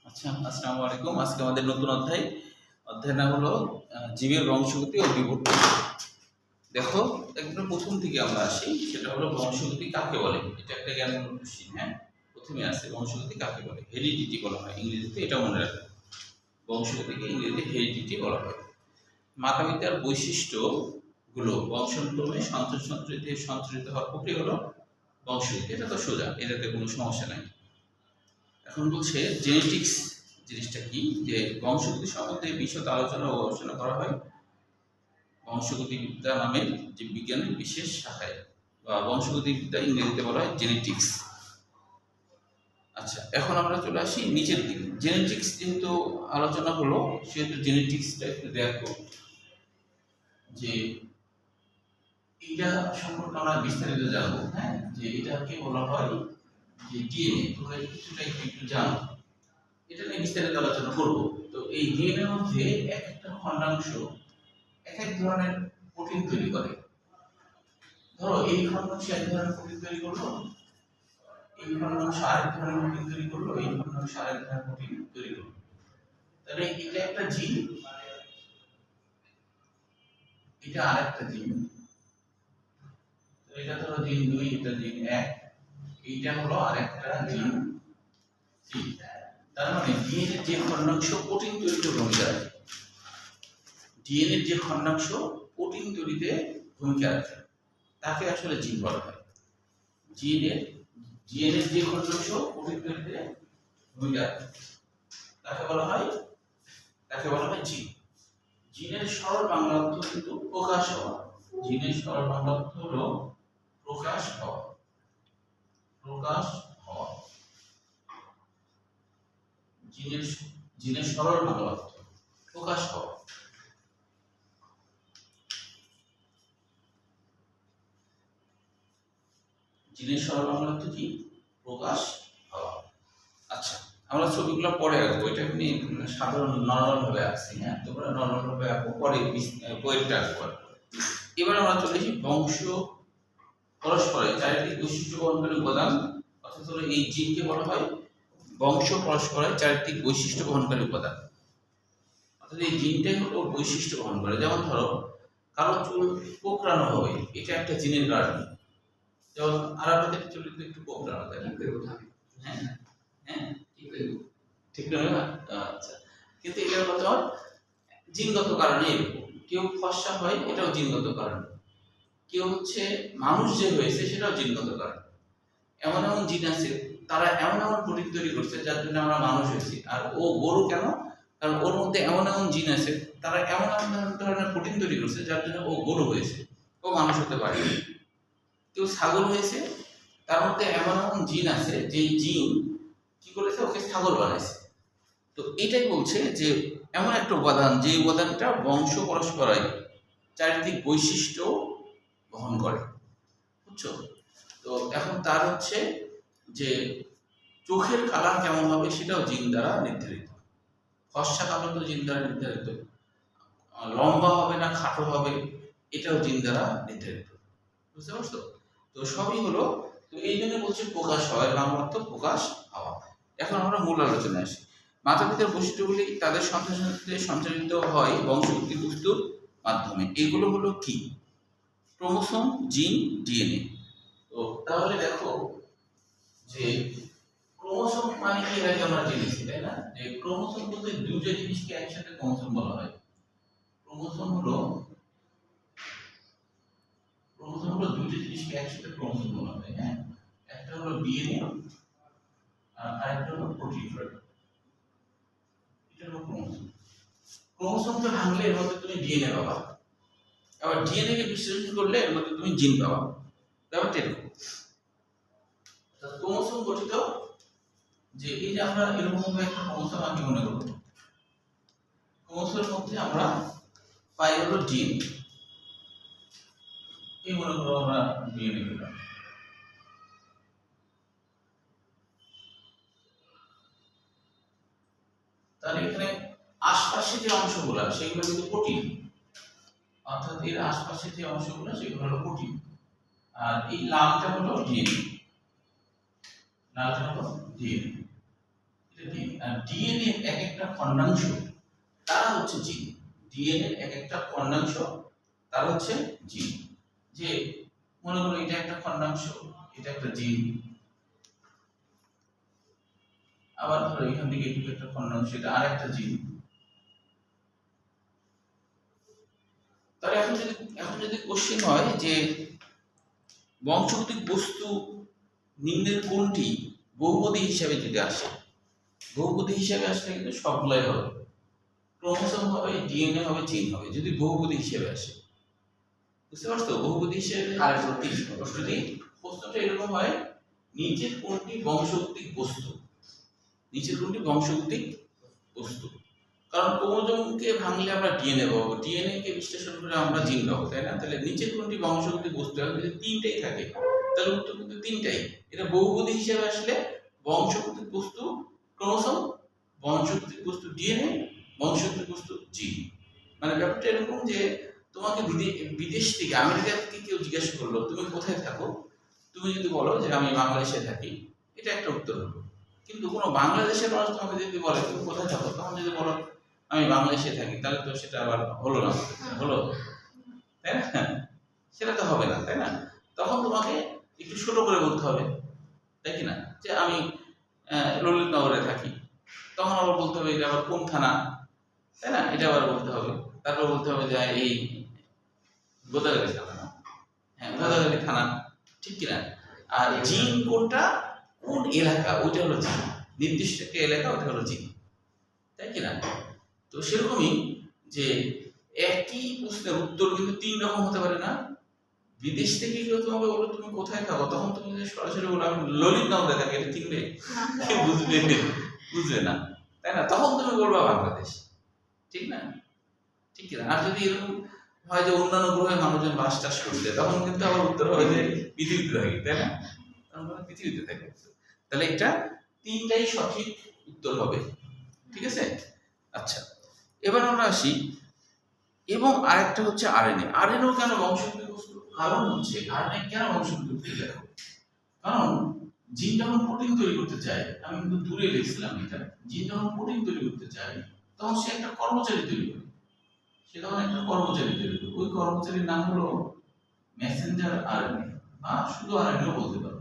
আচ্ছা, আসসালামু আলাইকুম। আজকে আমাদের নতুন অধ্যায়ের নাম হলো জীবের বংশগতি ও বিবর্তন। দেখো, একদম প্রথম থেকে আমরা আসি, সেটা হলো বংশগতি কাকে বলে। এটা একটা জ্ঞানমূলক কোশ্চেন। হ্যাঁ, প্রথমে আসে বংশগতি কাকে বলে। হেরিডিটি বলা হয় ইংরেজিতে, এটা মনে রাখবে। বংশগতিকে ইংরেজিতে হেরিডিটি বলা হয়। মাতাপিতার বৈশিষ্ট্যগুলো বংশানুক্রমে সঞ্চারিত হওয়ার প্রক্রিয়া হলো বংশগতি। এটা তো সোজা, এটাতে কোনো সমস্যা নাই। এখন বলছে জেনেটিক্স জিনিসটা কি, যে বংশগতি সম্বন্ধে বিশদ আলোচনা ও গবেষণা করা হয় বংশগতিবিদ্যা নামের যে বিজ্ঞানের বিশেষ শাখায়, বা বংশগতিবিদ্যা ইংরেজিতে বলা হয় জেনেটিক্স। আচ্ছা, এখন আমরা চলে আসি নিচের দিকে। জেনেটিক্স যেহেতু আলোচনা হলো, সেহেতু জেনেটিক্সটা একটু দেখো যে এটা সম্পর্কে আমরা বিস্তারিত জানবো। হ্যাঁ, যে এটাকে বলা হয় যে ডিএনএ। তোমরা কিছুটা একটু জানো, এটা নিয়ে বিস্তারিত আলোচনা করবো। তো এই ডিএনএ এর মধ্যে এক একটা খন্ডাংশ এক এক ধরনের প্রোটিন তৈরি করে। ধরো এই খন্ডাংশ এক ধরনের প্রোটিন তৈরি করলো, এই খন্ডাংশ আরেক ধরনের প্রোটিন তৈরি করলো, এই খন্ডাংশ আরেক ধরনের প্রোটিন তৈরি করলো। তাহলে এটা একটা জিন, এটা আরেকটা জিন। এটা ধরো জিন 2, এটা জিন 1, এইটা হলো আরেকটা জিন 3। তার মানে ডিএনএ যে খন্ডাংশ প্রোটিন তৈরিতে ভূমিকা রাখে, ডিএনএ যে খন্ডাংশ প্রোটিন তৈরিতে ভূমিকা রাখে, তাকে আসলে জিন বলা হয়। ডিএনএ যে খন্ডাংশ প্রোটিন তৈরিতে ভূমিকা রাখে, তাকে বলা হয় জিন। জিনের সরল বাংলা অর্থ কিন্তু প্রকাশ হওয়া। জিনের সরল বাংলা অর্থ হলো প্রকাশ হওয়া। জিনের সরল বাংলা অর্থ প্রকাশ হওয়া। জিনের সরল বাংলা অর্থ কি? প্রকাশ হওয়া। আচ্ছা, আমরা ছবিগুলো পরে আঁকবো, এটা এমনি সাধারণ নরমাল ভাবে আঁকছি। হ্যাঁ, তোমরা নরমাল ভাবে আঁকবো, পরে বইটা আঁকবো। এবার আমরা চলে আসি বংশ পরস্পরের চারিত্রিক বৈশিষ্ট্য বহনকারী উপাদান, অর্থাৎ হলো এই জিনকে বলা হয় বংশ পরস্পরের চারিত্রিক বৈশিষ্ট্য বহনকারী উপাদান। অর্থাৎ এই জিনটাই হলো বৈশিষ্ট্য বহন করে। যেমন ধরো, কারো চুল কোঁকড়ানো হবে, এটা একটা জিনের কারণে। যেমন আরাফাতের চুল একটু কোঁকড়ানো, তাই না? হ্যাঁ হ্যাঁ, ঠিক নয় না? আচ্ছা, কিন্তু এটার কথা জিনগত কারণে এরকম। কেউ ফর্সা হয়, এটাও জিনগত কারণ। কেউ হচ্ছে মানুষ যে হয়েছে, সেটাও জিনগত কারণ। এমন এমন জিন আছে, তারা এমন এমন প্রোটিন তৈরি করছে যার জন্য আমরা মানুষ হয়েছি। আর ও গরু কেন? কারণ ওর মধ্যে এমন এমন জিন আছে, তারা এমন এমন ধরনের প্রোটিন তৈরি করছে যার জন্য ও গরু হয়েছে, ও মানুষ হতে পারে। কেউ ছাগল হয়েছে, তার মধ্যে এমন এমন জিন আছে, যে জিন কি করেছে, ওকে ছাগল বানাইছে। তো এটাই বলছে যে এমন একটা উপাদান, যে উপাদানটা বংশ পরস্পরায় চারিত্রিক বৈশিষ্ট্য বহন করে। বুঝছো? তো এখন তার হচ্ছে যে চোখের কালার কেমন হবে, সেটাও জিন দ্বারা নির্ধারিত। ফর্সা কালো তো জিন দ্বারা নির্ধারিত, লম্বা হবে না খাটো হবে, এটাও জিন দ্বারা নির্ধারিত। বুঝতে পারছো? তো সবই হলো। তো এই জন্য বলছে প্রকাশ হয়, বাংলা অর্থ প্রকাশ হওয়া। এখন আমরা মূল আলোচনায় আসি। মাতা পিতার বৈশিষ্ট্যগুলি তাদের সন্তানদের সঞ্চারিত হয় বংশগতি বস্তুর মাধ্যমে। এগুলো হলো কি? ক্রোমোসোম, জিন, ডিএনএ। তো তাহলে দেখো যে ক্রোমোসোম মানে কি, এর আগে আমরা জেনেছি, তাই না? যে ক্রোমোসোম বলতে দুটো জিনিসকে একসাথে ক্রোমোসোম বলা হয়। ক্রোমোসোম হলো দুটো জিনিসকে একসাথে ক্রোমোসোম বলা হয়। হ্যাঁ, একটা হলো ডিএনএ আর আরেকটা হলো প্রোটিন। এটা হলো ক্রোমোসোম। ক্রোমোসোমকে ভাঙলে এর মধ্যে তুমি ডিএনএ পাবা, আবার ডিএনএ কে বিশ্লেষণ করলে এর মধ্যে তুমি জিন পাবা। ব্যাপারটা এরকম। ক্রোমোসোম গঠিত, যে এই যে আমরা এরকম একটা ক্রোমোসোম আগে মনে করব, ক্রোমোসোমের মধ্যে আমরা পাই হলো ডিএনএ। এই মনে করো আমরা ডিএনএ পেলাম। তাহলে এখানে আশপাশে যে অংশগুলো, সেগুলো কিন্তু প্রোটিন। অর্থাৎ এর আশপাশে যে অংশগুলো, সেগুলো হলো প্রোটিন। আর এই লালটা হলো ডিএনএ। এটা ডিএনএ। আর ডিএনএ এক একটা খণ্ডাংশ তারা হচ্ছে জিন। ডিএনএ এক একটা খণ্ডাংশ তারা হচ্ছে জিন। যে মনে করো এটা একটা খণ্ডাংশ, এটা একটা জিন, আবার ধরো এখান থেকে এটা একটা খণ্ডাংশ, এটা আরেকটা জিন। তাহলে এখন যদি কোশ্চেন হয় যে বংশগতিক বস্তু নিম্নের কোনটি বহুপদী হিসাবে যদি আসে, বহুপদী হিসাবে আসলে কিন্তু সবগুলাই হবে, ক্রোমোসোম হবে, ডিএনএ হবে, জিন হবে, যদি বহুপদী হিসাবে আসে। বুঝতে পারছো? বহুপদী হিসেবে প্রশ্নটা এরকম হয়, নিচের কোনটি বংশগতিক বস্তু, নিচের কোনটি বংশগতিক বস্তু। কারণ ক্রোমোসোমকে ভাঙলে আমরা ডিএনএ পাবো, ডিএনএ কে বিশ্লেষণ করে আমরা জিন পাবো, তাই না? তাহলে নিচের কোনটি বংশগতিক বস্তু, যদি তিনটাই থাকে তাহলে উত্তর কিন্তু তিনটাই। এটা বহুপদী হিসেবে আসলে বংশগতিক বস্তু ক্রোমোসোম, বংশগতিক বস্তু ডিএনএ, বংশগতিক বস্তু জিন। মানে ব্যাপারটা এরকম যে তোমাকে বিদেশ থেকে, আমেরিকা থেকে কেউ জিজ্ঞাসা করলো তুমি কোথায় থাকো, তুমি যদি বলো যে আমি বাংলাদেশে থাকি, এটা একটা উত্তর হলো। কিন্তু কোনো বাংলাদেশের মানুষ তোমাকে যদি বলে তুমি কোথায় থাকো, তখন যদি বলো আমি বাংলাদেশে থাকি, তাহলে তো সেটা আবার হলো না, হলো, তাই না? সেটা তো হবে না, তাই না? তখন তোমাকে একটু ছোট করে বলতে হবে, তাই কি না? যে আমি ললিতনগরে থাকি, তখন আবার বলতে হবে এটা আবার কোন থানা, তাই না? এটা আবার বলতে হবে। তারপর বলতে হবে যে এই গোদাগাড়ি থানা, হ্যাঁ গোদাগাড়ি থানা, ঠিক কিনা? আর জিন কোনটা, কোন এলাকা, ওইটা হলো জিন, নির্দিষ্ট একটা এলাকা, ওটা হলো জিন, তাই কিনা? তো সেরকমই যে একই প্রশ্নের উত্তর কিন্তু তিন রকম হতে পারে না। বিদেশ থেকে কেউ তোমাকে বলো তুমি কোথায় থাকো, তখন তুমি যদি সরাসরি বলো আমি ললিতনগরে থাকি, এটা চিনবে? বুঝবে না, তাই না? তখন তুমি বলবা বাংলাদেশ, ঠিক না? ঠিক কিনা? আর যদি এরকম হয় যে অন্যান্য গ্রহে মানুষজন বাস টাস করছে, তখন কিন্তু আবার উত্তর হবে যে পৃথিবীতে থাকি, তাই না? পৃথিবীতে থাকি। তাহলে এটা তিনটাই সঠিক উত্তর হবে, ঠিক আছে? আচ্ছা, এবার আমরা আসি, এবং আরেকটা হচ্ছে আরএনএ। আরএনএও কেন বংশগতিক বস্তু? কারণ হচ্ছে আরএনএ কেন বংশগতিক বস্তু? দেখো, কারণ জিন যখন প্রোটিন তৈরি করতে চায়, আমি কিন্তু দূরে লিখছিলাম এটা, জিন যখন প্রোটিন তৈরি করতে চায় তখন সে একটা কর্মচারী তৈরি করে, সে তখন একটা কর্মচারী তৈরি করে, ওই কর্মচারীর নাম হলো মেসেঞ্জার আরএনএ, বা শুধু আরএনএ বলতে পারো।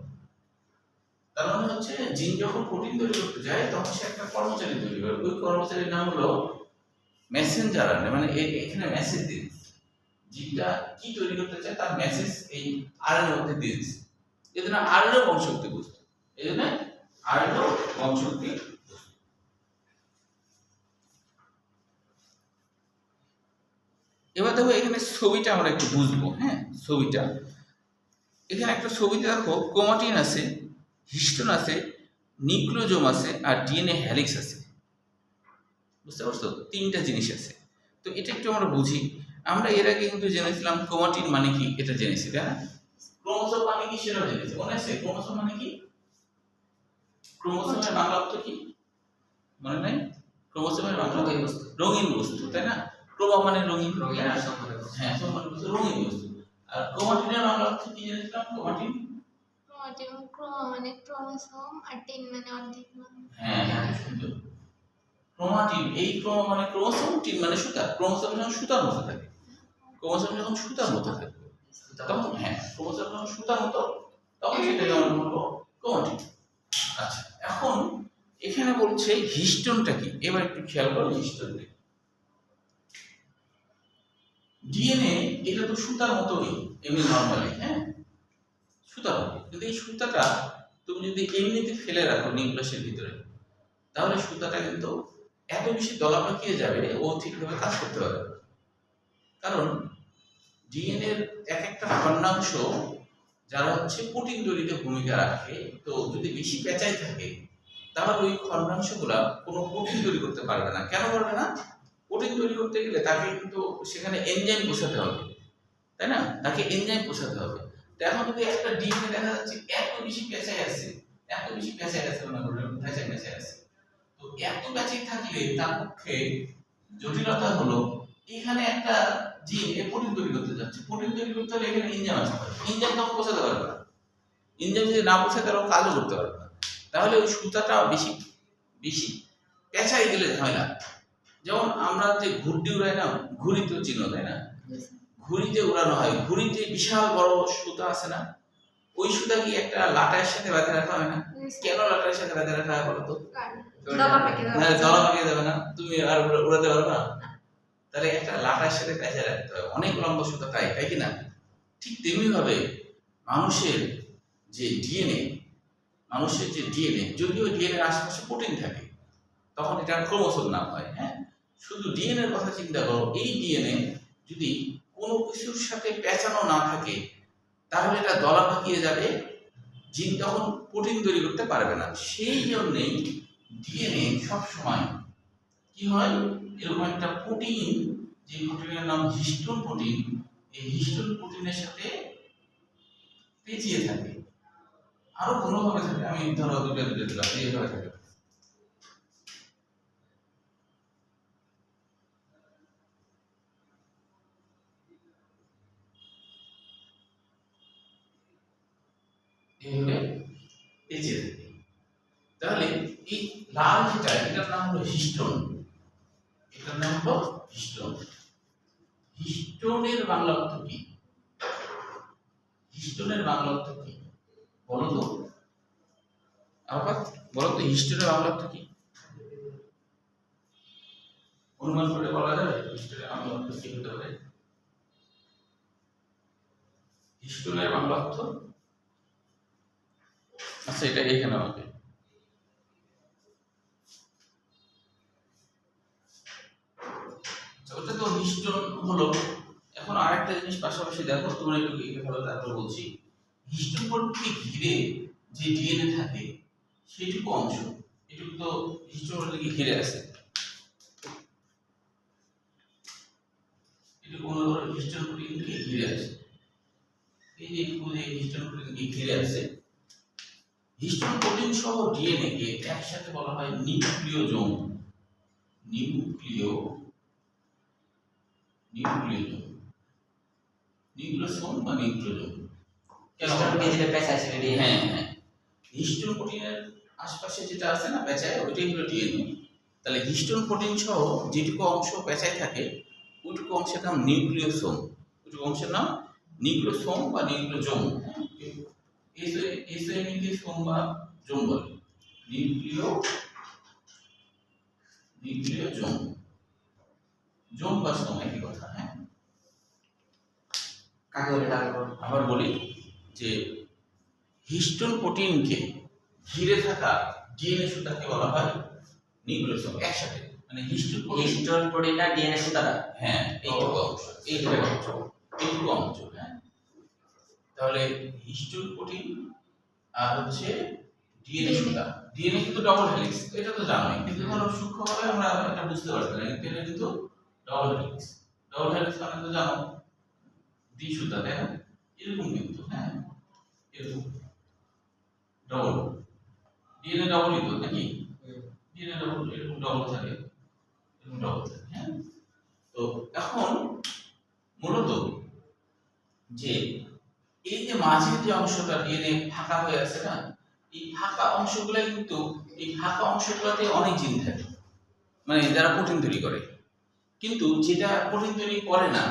তার মানে হচ্ছে জিন যখন প্রোটিন তৈরি করতে যায় তখন সে একটা কর্মচারী তৈরি করে, ওই কর্মচারীর নাম হলো মেসেঞ্জার আরএনএ। মানে এখানে মেসেজ দিন, জিনটা কি তৈরি করতে চায় তার মেসেজ এই আরএনএ মধ্যে দিয়ে দিচ্ছে, এজন্য আরএনএ বংশগতিক বস্তু, এজন্য আরএনএ বংশগতিক বস্তু। এবার দেখো এখানে ছবিটা আমরা একটু বুঝবো, হ্যাঁ ছবিটা, এখানে একটা ছবিতে দেখো ক্রোমাটিন আছে, হিস্টোন আছে, নিউক্লিওজোম আছে, আর ডিএনএ হেলিক্স আছে। বুঝতে পারছো? তিনটা জিনিস আছে। তো এটা একটু আমরা বুঝি। আমরা এর আগে কিন্তু জেনেছিলাম ক্রোমাটিন মানে কি, এটা জেনেছি, তাই না? ক্রোমোসোম মানে কি সেটাও জেনেছি, মনে আছে? ক্রোমোসোম মানে কি, ক্রোমোসোমের বাংলা অর্থ কি মনে নাই? ক্রোমোসোমের বাংলা রঙিন বস্তু, তাই না? ক্রোমা মানে রঙিন, হ্যাঁ সম্পূর্ণ বস্তু, রঙিন বস্তু। আর ক্রোমাটিনের বাংলা অর্থ কি জেনেছিলাম? ক্রোমাটিন মানে ক্রোমোসোম, আর টিন মানে অর্ধেক। হ্যাঁ সুন্দর। ক্রোমাটিন, এই ক্রোমা মানে ক্রোমোসোম, টিন মানে সুতা। ক্রোমোসোম যখন সুতার মতো থাকে, ক্রোমোসোম যখন সুতার মতো থাকে তখন, হ্যাঁ ক্রোমোসোম যখন সুতার মতো তখন সেটাকে আমরা বলবো ক্রোমাটিন। আচ্ছা, এখন এখানে বলছে হিস্টোনটা কি, এবার একটু খেয়াল করো হিস্টোন। ডিএনএ এটা তো সুতার মতোই এমনি নরমালি, হ্যাঁ সুতার মতো, কিন্তু এই সুতাটা তুমি যদি এমনিতে ফেলে রাখো নিউক্লিয়াসের ভিতরে, তাহলে সুতাটা কিন্তু এত বেশি দলা পাকিয়ে যাবে, ও ঠিকভাবে কাজ করতে পারবে না। কারণ ডিএনএ এর এক একটা খণ্ডাংশ যারা হচ্ছে প্রোটিন তৈরিতে ভূমিকা রাখে, তো যদি বেশি পেঁচাই থাকে তাহলে ওই খণ্ডাংশগুলা কোনো প্রোটিন তৈরি করতে পারবে না। কেন পারবে না? প্রোটিন তৈরি করতে গেলে তাকে কিন্তু সেখানে এনজাইম বসাতে হবে, তাই না? তাকে এনজাইম বসাতে হবে। তো এখন যদি একটা ডিএনএ দেখা যাচ্ছে এত বেশি পেঁচাই আছে, এত বেশি পেঁচাই আছে, মনে করুন পেঁচাই আছে, তো এত পেঁচাই থাকলে তার পক্ষে জটিলতা হলো এখানে একটা জিন প্রোটিন তৈরি করতে যাচ্ছে, প্রোটিন তৈরি করতে হলে এখানে এনজাইম আসতে হবে, এনজাইম তখন বসাতে পারবে না, এনজাইম যদি না বসায় তাহলে কাজও করতে পারবে না। তাহলে ওই সুতাটা বেশি বেশি পেঁচাই গেলে ঝামেলা। যেমন আমরা যে ঘুরটি উড়াই না, ঘুড়ি তো চিনো তাই না? ঘুড়িতে উড়ানো হয়, ঘুড়িতে বিশাল বড় সুতা আছে না, ওই সুতা কি একটা লাটাইয়ের সাথে বেঁধে রাখা হয় না? কেন লাটাইয়ের সাথে বেঁধে রাখা হয় বলো তো? দলা পেকে না, দলা পাকিয়ে যাবে না, তুমি আর উড়াতে পারবে না। তাহলে একটা লাটাইয়ের সাথে বেঁধে রাখতে হয়, অনেক লম্বা সুতা, তাই কি না? ঠিক তেমনি ভাবে মানুষের যে ডিএনএ, যদিও ডিএনএ এর আশেপাশে প্রোটিন থাকে, তখন এটা ক্রোমোসোম নাম হয়। হ্যাঁ, শুধু ডিএনএ এর কথা চিন্তা করো, এই ডিএনএ যদি কোনো কিছুর সাথে পেঁচানো না থাকে তাহলে এটা দলা পাকিয়ে যাবে, জিন তখন প্রোটিন তৈরি করতে পারবে না। সেই জন্যেই ডিএনএ সবসময় কি হয়, এরকম একটা প্রোটিন, যে প্রোটিনের নাম হিস্টোন প্রোটিন, এই হিস্টোন প্রোটিনের সাথে পেঁচিয়ে থাকে। আরো কোনোভাবে থাকে, আমি ধরো দুটো দিলাম, এইভাবে থাকে। এইভাবে পেঁচিয়ে থাকে। তাহলে এই লাল যেটা, এটার নাম হলো হিস্টোন। এটার নাম হলো হিস্টোন। হিস্টোনের বাংলা অর্থ কি? হিস্টোনের বাংলা অর্থ কি বলো তো? আবার বলো তো, হিস্টোনের বাংলা অর্থ কি? অনুমান করে বলা যাবে হিস্টোনের বাংলা অর্থ কি হতে পারে? হিস্টোনের বাংলা অর্থ, আচ্ছা এটা এখানে আমাকে ওটা তো হিস্টোন হলো। এখন আরেকটা জিনিস পাশাপাশি দেখো, তোমরা একটু দেখে ভালো, তারপর বলছি। হিস্টোন প্রোটিনকে ঘিরে যে ডিএনএ থাকে সেটুকু অংশ, এটুকু তো হিস্টোন প্রোটিনকে ঘিরে আছে। এটুকু মনে করো হিস্টোন প্রোটিনকে ঘিরে আছে, এই যে এটুকু যে হিস্টোন প্রোটিনকে ঘিরে আছে। হিস্টোন প্রোটিন সহ ডিএনএ কে একসাথে বলা হয় নিউক্লিওজোম। নিউক্লিওজোম বা নিউক্লিওজোম। কেন যেটা পেঁচায় সেটা ডিএনএ। হ্যাঁ হ্যাঁ, হিস্টোন প্রোটিনের আশেপাশে যেটা আছে না পেঁচায়, ওইটাই হলো ডিএনএ। তাহলে হিস্টোন প্রোটিন সহ যেটুকু অংশ পেঁচায় থাকে ওইটুকু অংশের নাম নিউক্লিওসোম। ওইটুকু অংশের নাম নিউক্লিওসোম বা নিউক্লিওজোম। সোম বা জোম বলে, নিউক্লিওজোম, জোম বা সোম একই কথা। হ্যাঁ, কাকে বলে তাকে বলে? আবার বলি যে হিস্টোন প্রোটিনকে ঘিরে থাকা ডিএনএ সুতাকে বলা হয় নিউক্লিওসোম। একসাথে মানে হিস্টোন প্রোটিনটা ডিএনএ সুতাটা। হ্যাঁ, এইটুকু অংশ, এইটুকু অংশ। হ্যাঁ, তাহলে হিস্টোন প্রোটিন আর হচ্ছে ডিএনএ সুতা। ডিএনএ কিন্তু ডবল হেলিক্স, এটা তো জানোই, কিন্তু ধরো সূক্ষ্মভাবে আমরা এটা বুঝতে পারছি না, কিন্তু এটা কিন্তু ডবল হেলিক্স। ডবল হেলিক্স মানে তো জানো, দ্বি সুতা, তাই না? এরকম কিন্তু, হ্যাঁ এরকম ডবল, ডিএনএ ডবলই তো নাকি? ডিএনএ ডবল, এরকম ডবল থাকে, এরকম ডবল থাকে। হ্যাঁ, তো এখন মূলত যে এই যে মাঝের যে অংশটা ডিএনএ ফাঁকা হয়ে আছে না, এই ফাঁকা অংশগুলো কিন্তু, এই ফাঁকা অংশগুলোতে অনেক জিন থাকে, মানে যারা প্রোটিন তৈরি করে। কিন্তু যেটা প্রোটিন তৈরি করে না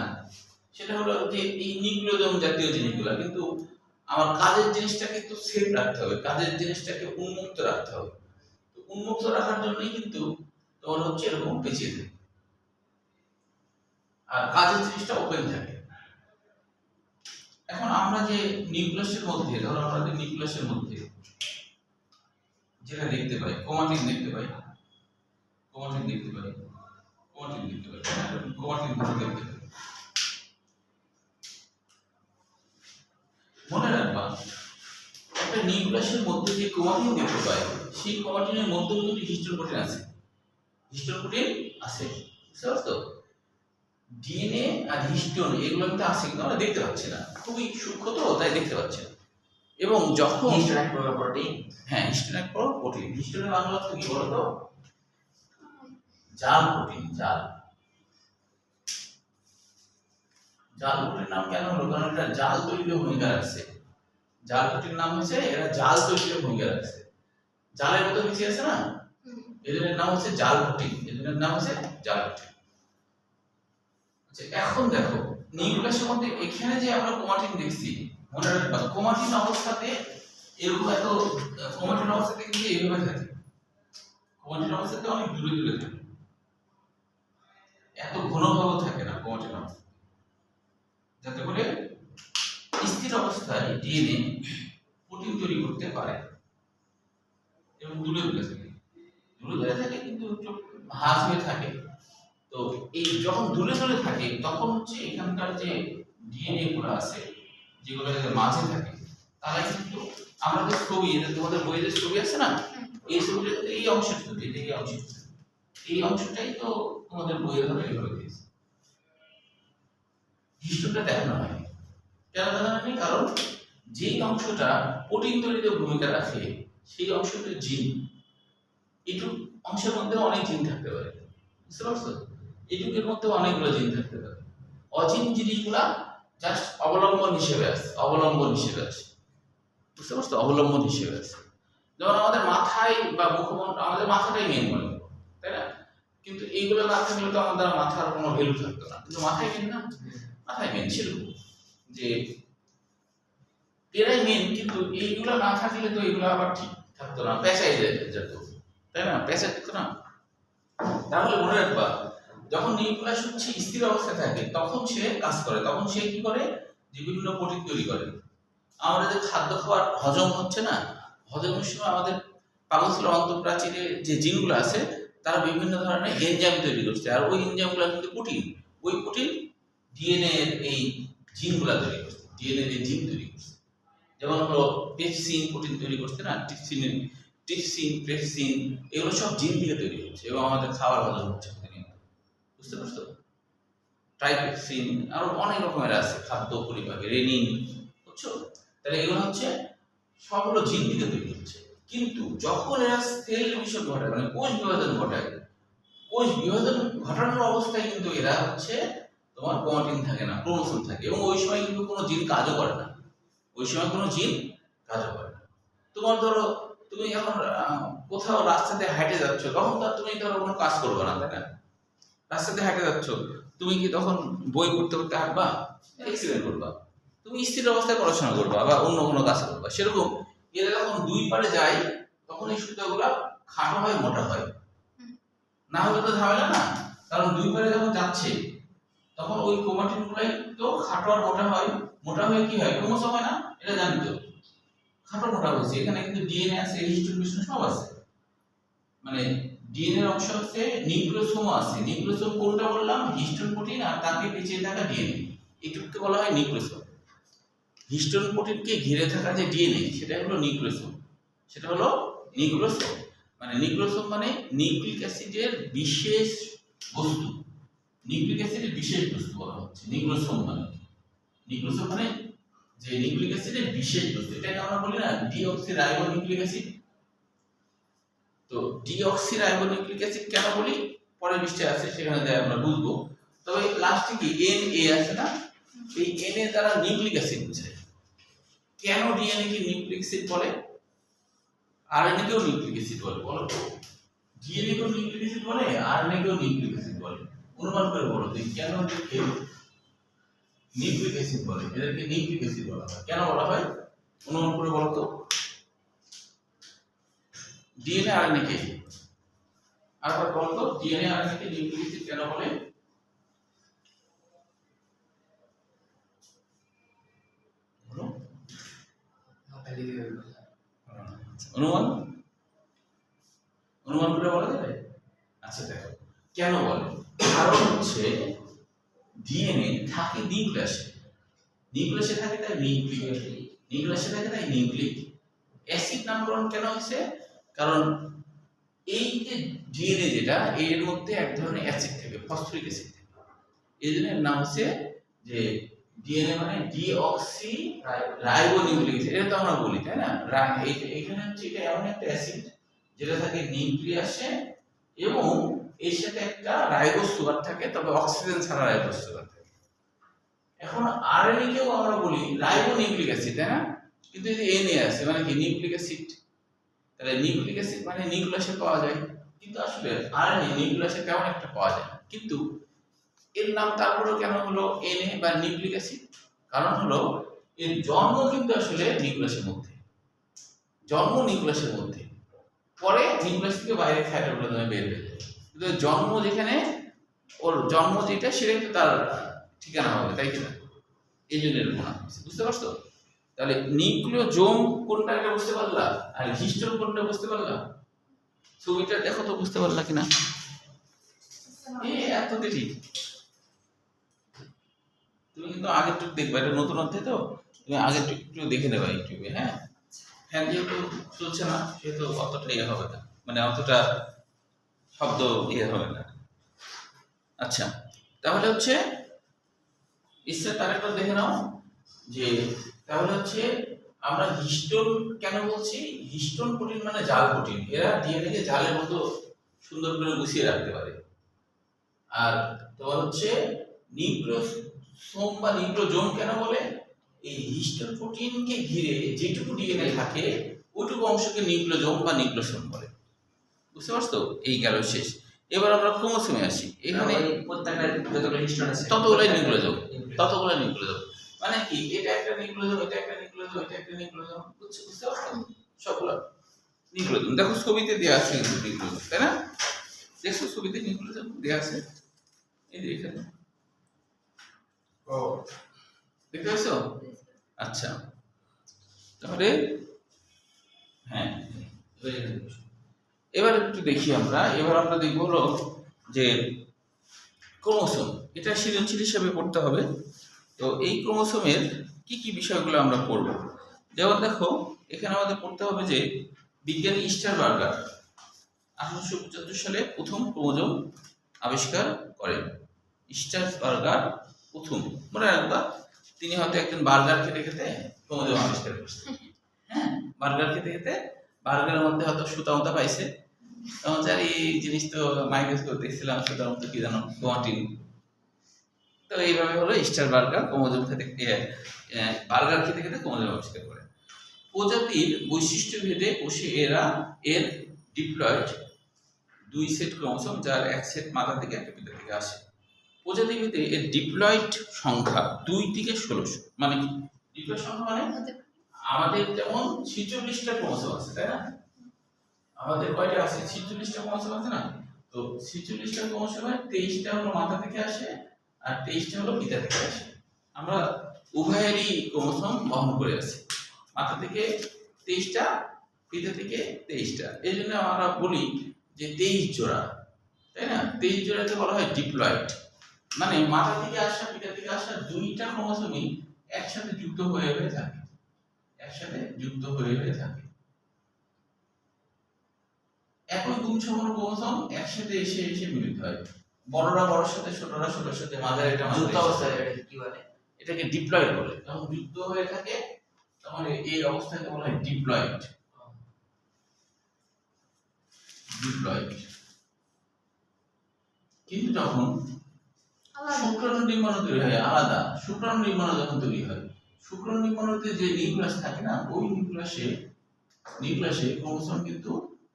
সেটা হলো যে এই নিউক্লিওজোম জাতীয় জিনিসগুলো। কিন্তু আমার কাজের জিনিসটাকে তো সেফ রাখতে হবে, কাজের জিনিসটাকে উন্মুক্ত রাখতে হবে। তো উন্মুক্ত রাখার জন্যই কিন্তু তোমার হচ্ছে এরকম পেঁচিয়ে থাকে, আর কাজের জিনিসটা ওপেন থাকে। এখন আমরা যে নিউক্লিয়াসের মধ্যে, ধরো আমরা যে নিউক্লিয়াসের মধ্যে যেটা দেখতে পাই, ক্রোমাটিন দেখতে পাই, ক্রোমাটিন দেখতে পাই, ক্রোমাটিন দেখতে পাই, ক্রোমাটিন দেখতে পাই। মনে রাখবা, একটা নিউক্লিয়াসের মধ্যে যে ক্রোমাটিন দেখতে পাই, সেই ক্রোমাটিনের মধ্যেও কিন্তু হিস্টোন প্রোটিন আছে। হিস্টোন প্রোটিন আছে, বুঝতে পারছো? ডিএনএ আর হিস্টোন এগুলো কিন্তু আছে, কিন্তু আমরা দেখতে পাচ্ছি না, খুবই সূক্ষ্ম তো, তাই দেখতে পাচ্ছি না। এবং যখন হিস্টোন এক প্রকার প্রোটিন। হ্যাঁ, হিস্টোন এক প্রকার প্রোটিন। হিস্টোনের বাংলা অর্থ কি বলো তো? জাল প্রোটিন। জাল প্রোটিন নাম কেন হলো? কারণ এটা জাল তৈরিতে ভূমিকা রাখছে। জাল প্রোটিন নাম হচ্ছে, এরা জাল তৈরিতে ভূমিকা রাখছে। জালের মতো কিছু আছে না, হুম, এদের নাম হচ্ছে জাল প্রোটিন, এদের নাম হচ্ছে জাল প্রোটিন। আচ্ছা এখন দেখো নিউক্লিয়াসের মধ্যে এখানে যে আমরা ক্রোমাটিন দেখছি, মনে রাখবা ক্রোমাটিন অবস্থাতে এরকম এত ক্রোমাটিন অবস্থাতে কিন্তু এইভাবে থাকে, ক্রোমাটিন অবস্থাতে অনেক দূরে দূরে থাকে, এত ঘনভাবে থাকে না ক্রোমাটিন অবস্থা, যাতে করে স্থির অবস্থায় ডিএনএ প্রোটিন তৈরি করতে পারে এবং দূরে দূরে থাকে, দূরে দূরে থাকে কিন্তু একটু ভাঁজ হয়ে থাকে। তো এই যখন দূরে দূরে থাকে তখন হচ্ছে এখানকার যে ডিএনএ গুলো আছে যেগুলো মাঝে থাকে তারা কিন্তু আমাদের ছবি, তোমাদের বইয়ের ছবি আছে না, এই ছবিটা এই অংশের ছবি, এই অংশের ছবি, এই অংশটাই তো তোমাদের বইয়ের ধরে এইভাবে দিয়েছে, হিস্টোটা দেখানো হয়। কেন দেখানো হয়নি? কারণ যেই অংশটা প্রোটিন তৈরিতে ভূমিকা রাখে সেই অংশটা জিন, এইটুক অংশের মধ্যে অনেক জিন থাকতে পারে, বুঝতে পারছো? এইটুকের মধ্যে অনেকগুলো জিন থাকতে পারে, অজিন জিনিসগুলা জাস্ট অবলম্বন হিসেবে আছে, অবলম্বন হিসেবে আছে, বুঝতে পারছো? অবলম্বন হিসেবে আছে। যেমন আমাদের মাথায় বা মুখমণ্ডল, আমাদের মাথাটাই মেন মনে করো, তাই না? কিন্তু এইগুলো না থাকলে তো আমাদের মাথার কোনো ভ্যালু থাকতো না, কিন্তু মাথায় মেন না, মাথায় মেন ছিল যে এরাই মেন, কিন্তু এইগুলো না থাকলে তো এগুলো আবার ঠিক থাকতো না, পেঁচাই যেত, তাই না? পেঁচা যেত না। তাহলে মনে রাখবা যখন নিউক্লিয়াস হচ্ছে স্থির অবস্থায় থাকে তখন সে কাজ করে, তখন সে কি করে, যে বিভিন্ন প্রোটিন তৈরি করে। আমাদের যে খাদ্য খাবার হজম হচ্ছে না, হজমের সময় আমাদের পাকস্থলী অন্তঃপ্রাচীরে যে জিনগুলো আছে তারা বিভিন্ন ধরনের এনজাইম তৈরি করছে, আর ওই এনজাইমগুলো কিন্তু প্রোটিন, ওই প্রোটিন ডিএনএ এর এই জিনগুলো তৈরি করছে, ডিএনএ এর জিন তৈরি করছে। যেমন হলো পেপসিন প্রোটিন তৈরি করছে না, ট্রিপসিন, পেপসিন, এগুলো সব জিন থেকে তৈরি হচ্ছে এবং আমাদের খাবার হজম হচ্ছে প্রতিনিয়ত, বুঝতে পারছো? ট্রাইপেপসিন আরো অনেক রকমের আছে খাদ্য পরিপাকে, রেনিন, বুঝছো? তাহলে এগুলো হচ্ছে সবগুলো জিন থেকে তৈরি হচ্ছে। কিন্তু যখন এরা সেল ডিভিশন ঘটায়, মানে কোষ বিভাজন ঘটায়, কোষ বিভাজন ঘটানোর অবস্থায় কিন্তু এরা হচ্ছে তোমার ক্রোমাটিন থাকে না, ক্রোমোসোম থাকে, এবং ওই সময় কিন্তু কোনো জিন কাজও করে না, ওই সময় কোনো জিন কাজও করে না। তোমার ধরো তুমি এখন কোথাও রাস্তাতে হাঁটে যাচ্ছ, তখন তো তুমি ধরো কোনো কাজ করবে না, তাই না? রাস্তাতে হাঁটে যাচ্ছ, তুমি কি তখন বই পড়তে পড়তে হাঁটবা? অ্যাক্সিডেন্ট করবা। তুমি স্থির অবস্থায় পড়াশোনা করবা বা অন্য কোনো কাজ করবা। সেরকম এরা যখন দুই পারে যায় তখন এই সুতাগুলা খাটো হয়, মোটা হয়, না হলে তো ঝামেলা না। কারণ দুই পারে যখন যাচ্ছে তখন ওই ক্রোমাটিন গুলাই তো খাটো আর মোটা হয়, মোটা হয়ে কি হয়, ক্রোমোসোম হয় না, এটা জানি তো, খাটো মোটা হয়েছে। এখানে কিন্তু ডিএনএ আছে, হিস্টোন মিশন সব আছে, মানে ডিএনএ এর অংশ আছে, নিউক্লিওসোম আছে। নিউক্লিওসোম কোনটা বললাম? হিস্টোন প্রোটিন আর তাকে পেঁচিয়ে থাকা ডিএনএ, এটুকুকে বলা হয় নিউক্লিওসোম। হিস্টোন প্রোটিনকে ঘিরে থাকা যে ডিএনএ সেটা হলো নিউক্লিওসোম, সেটা হলো নিউক্লিওসোম। মানে নিউক্লিওসোম মানে নিউক্লিক অ্যাসিডের বিশেষ বস্তু, নিউক্লিক অ্যাসিডের বিশেষ বস্তু বলা হচ্ছে নিউক্লিওসোম মানে। নিউক্লিওসোম মানে যে নিউক্লিক অ্যাসিডের বিশেষ বস্তু, এটাকে আমরা বলি না ডিঅক্সিরাইবোনিউক্লিক অ্যাসিড। তো ডিঅক্সিরাইবোনিউক্লিক অ্যাসিড কেন বলি পরের পৃষ্ঠায় আছে, সেখানে দেয় আমরা বুঝবো। তবে লাস্টে কি এনএ আছে না, এই এনএ দ্বারা নিউক্লিক অ্যাসিড বোঝায়। কেন ডিএনএ কে নিউক্লিক অ্যাসিড বলে, আরএনএ কেও নিউক্লিক অ্যাসিড বলে? বলো তো, ডিএনএ কেও নিউক্লিক অ্যাসিড বলে, আরএনএ কেও নিউক্লিক অ্যাসিড বলে, অনুমান করে বলো যে কেন এদেরকে নিউক্লিক অ্যাসিড বলে, এদেরকে নিউক্লিক অ্যাসিড বলা হয়, কেন বলা হয় অনুমান করে বলো তো। ডিএনএ আরএনএ কে, আরেকবার বলো তো, ডিএনএ আরএনএ কে নিউক্লিক অ্যাসিড কেন বলে? বলো, অনুমান অনুমান করে বলা যাবে? আচ্ছা দেখো কেন বলে, কারণ হচ্ছে ডিএনএ থাকে নিউক্লিয়াসে, নিউক্লিয়াসে থাকে তাই নিউক্লিক, নিউক্লিয়াসে থাকে তাই নিউক্লিক অ্যাসিড নামকরণ কেন হয়েছে? কারণ এই যে ডিএনএ যেটা, এর মধ্যে এক ধরনের অ্যাসিড থাকে, ফসফরিক অ্যাসিড থাকে, এই জন্য এর নাম হচ্ছে যে ডিএনএ মানে ডিঅক্সি রাইবোনিউক্লিক অ্যাসিড, এটা তো আমরা বলি, তাই না? এখানে হচ্ছে এটা এমন একটা অ্যাসিড যেটা থাকে নিউক্লিয়াসে এবং এর সাথে একটা রাইবোজ সুগার থাকে, তবে অক্সিজেন ছাড়া রাইবোজ সুগার থাকে। এখন আরএনএ কেও আমরা বলি রাইবোনিউক্লিক অ্যাসিড, তাই না? কিন্তু এই যে এনএ আছে মানে কি নিউক্লিক অ্যাসিড, তাহলে নিউক্লিক অ্যাসিড মানে নিউক্লিয়াসে পাওয়া যায়। কিন্তু আসলে আরএনএ নিউক্লিয়াসে তেমন একটা পাওয়া যায় না। কিন্তু এর নাম তারপরেও কেন হলো এনএ বা নিউক্লিক অ্যাসিড? কারণ হলো এর জন্ম কিন্তু আসলে নিউক্লিয়াসের মধ্যে, জন্ম নিউক্লিয়াসের মধ্যে, পরে নিউক্লিয়াস থেকে বাইরে সাইটোপ্লাজমে বের হয়ে যায়। কিন্তু জন্ম যেখানে, ওর জন্ম যেটা সেটাই তো তার ঠিকানা হবে, তাই কি না? এই জন্য এরকম নাম হয়েছে, বুঝতে পারছো? তাহলে নিউক্লিওজোম কোনটা এটা বুঝতে পারলা, আর হিস্টোন কোনটা বুঝতে পারলা? ছবিটা দেখো তো, বুঝতে পারলা কিনা? এত দেরি, তুমি কিন্তু আগের টুক দেখবা, এটা নতুন অধ্যায় তো, তুমি আগের টুক একটু দেখে নেবা ইউটিউবে। হ্যাঁ, ফ্যান যেহেতু চলছে না সেহেতু অতটা ইয়ে হবে না, মানে অতটা শব্দ ইয়ে হবে না। আচ্ছা, তাহলে হচ্ছে ইসের আরেকটা দেখে নাও যে, তাহলে হচ্ছে আমরা হিস্টোন কেন বলছি? হিস্টোন প্রোটিন মানে জাল প্রোটিন, এরা ডিএনএ কে জালের মতো সুন্দর করে গুছিয়ে রাখতে পারে। আর তোমার হচ্ছে নিউক্লিওসোম বা নিউক্লিওজোম কেন বলে? এই হিস্টোন প্রোটিনকে ঘিরে যেটুকু ডিএনএ থাকে ওইটুকু অংশকে নিউক্লিওজোম বা নিউক্লিওসোম বলে, বুঝতে পারছো? এই গেল শেষ। এবার আমরা ক্রোমোসোমে আসি। এখানে প্রত্যেকটা যতগুলো হিস্টোন আছে ততগুলাই নিউক্লিওজোম, ততগুলাই নিউক্লিওজোম। মানে কি, এটা একটা নিউক্লিওজোম, এটা একটা নিউক্লিওজোম, এটা একটা নিউক্লিওজোম, বুঝতে পারছো? সবগুলো নিউক্লিওজোম। দেখো ছবিতে দেওয়া আছে কিন্তু নিউক্লিওজোম, তাই না? দেখছো ছবিতে নিউক্লিওজোম দেওয়া আছে, এই যে এখানে। দেখতে পাচ্ছো? আচ্ছা, তাহলে হ্যাঁ, এবার একটু দেখি আমরা। এবার আমরা দেখবো হলো যে ক্রোমোসোম, এটা সৃজনশীল হিসেবে পড়তে হবে। তো এই ক্রোমোসোমের কি কি বিষয়গুলো আমরা পড়ব, যেমন দেখো এখানে আমাদের পড়তে হবে যে বিজ্ঞানী স্টারবার্গার 1875 সালে প্রথম ক্রোমোজোম আবিষ্কার করেন। স্টারবার্গার প্রথম, মনে রাখবা, তিনি হয়তো একজন বার্গার খেতে খেতে ক্রোমোজোম আবিষ্কার করছেন। হ্যাঁ, বার্গার খেতে খেতে বার্গারের মধ্যে হয়তো সুতা মতো পাইছে, তখন স্যার এই জিনিস তো মাইক্রোস্কোপ দেখছিলাম, সুতা মতো কি জানো, ক্রোমাটিন। তো এইভাবে হলো স্টারবার্গার ক্রোমোজোম খেতে বার্গার খেতে খেতে ক্রোমোজোম আবিষ্কার করে। প্রজাতির বৈশিষ্ট্য ভেদে কোষে এর ডিপ্লয়েড 2 সেট ক্রোমোসোম, যার এক সেট মাথা থেকে একটা পিতা থেকে আসে। প্রজাতি ভেদে এর ডিপ্লয়েড সংখ্যা 2 থেকে 1600। মানে কি ডিপ্লয়েড সংখ্যা? মানে আমাদের যেমন 46টা ক্রোমোসোম আছে, তাই না? আমাদের কয়টা আছে? 46টা ক্রোমোসোম আছে না? তো 46টা ক্রোমোসোমের 23টা হলো মাথা থেকে আসে আর 23টা হলো পিতা থেকে আসে। আমরা উভয়েরই ক্রোমোসোম বহন করে আছি, মাথা থেকে 23টা, পিতা থেকে 23টা। এই জন্য আমরা বলি যে 23 জোড়া, তাই না? 23 জোড়াকে বলা হয় ডিপ্লয়েড। মানে মাথা থেকে আসা, পিতা থেকে আসা দুইটা ক্রোমোসোমই একসাথে যুক্ত হয়ে থাকে, একসাথে যুক্ত হয়ে থাকে। একই গুণসম্পন্ন ক্রোমোসোম একসাথে এসে মিলিত হয়। বড়রা বড়র সাথে, ছোটরা ছোটর সাথে, মাঝারি এটা যুক্ত অবস্থায় এটাকে কি বলে? এটাকে ডিপ্লয়েড বলে। যখন যুক্ত হয়ে থাকে তখন এই অবস্থাকে বলা হয় ডিপ্লয়েড। ডিপ্লয়েড। কিন্তু যখন শুক্রাণু ডিম্বাণু তৈরি হয় আলাদা, শুক্রাণু ডিম্বাণু যখন তৈরি হয়, শুক্রাণু ডিম্বাণুতে যে নিউক্লিয়াস থাকে না, ওই নিউক্লিয়াসে ক্রোমোসোম কিন্তু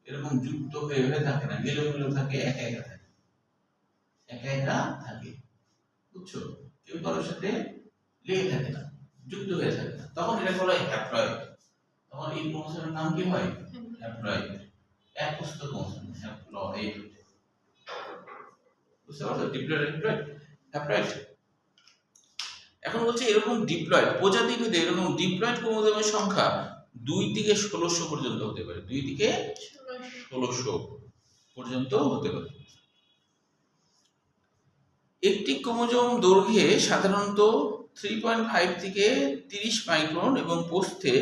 এরকম যুক্ত হয়ে থাকে না, এলোমেলো থাকে, একা একা থাকে, বুঝছো? কেউ কারোর সাথে লেগে থাকে না, যুক্ত হয়ে থাকে না, তখন এটা বলা হয় হ্যাপ্লয়েড। তখন এই ক্রোমোসোমের নাম কি হয়? হ্যাপ্লয়েড। একস্থ ক্রোমোসোম, হ্যাপ্লয়েড। বুঝতে পারছো? Diploid, haploid. এখন বলছে এরকম ডিপ্লয়েড প্রজাতি ভেদে এরকম ডিপ্লয়েড ক্রোমোসোমের সংখ্যা 2 থেকে 1600 পর্যন্ত হতে পারে। 2 থেকে 1600 পর্যন্ত হতে পারে। একটি ক্রোমোজোম দৈর্ঘ্যে সাধারণত 3.5 থেকে 30 মাইক্রন এবং প্রস্থে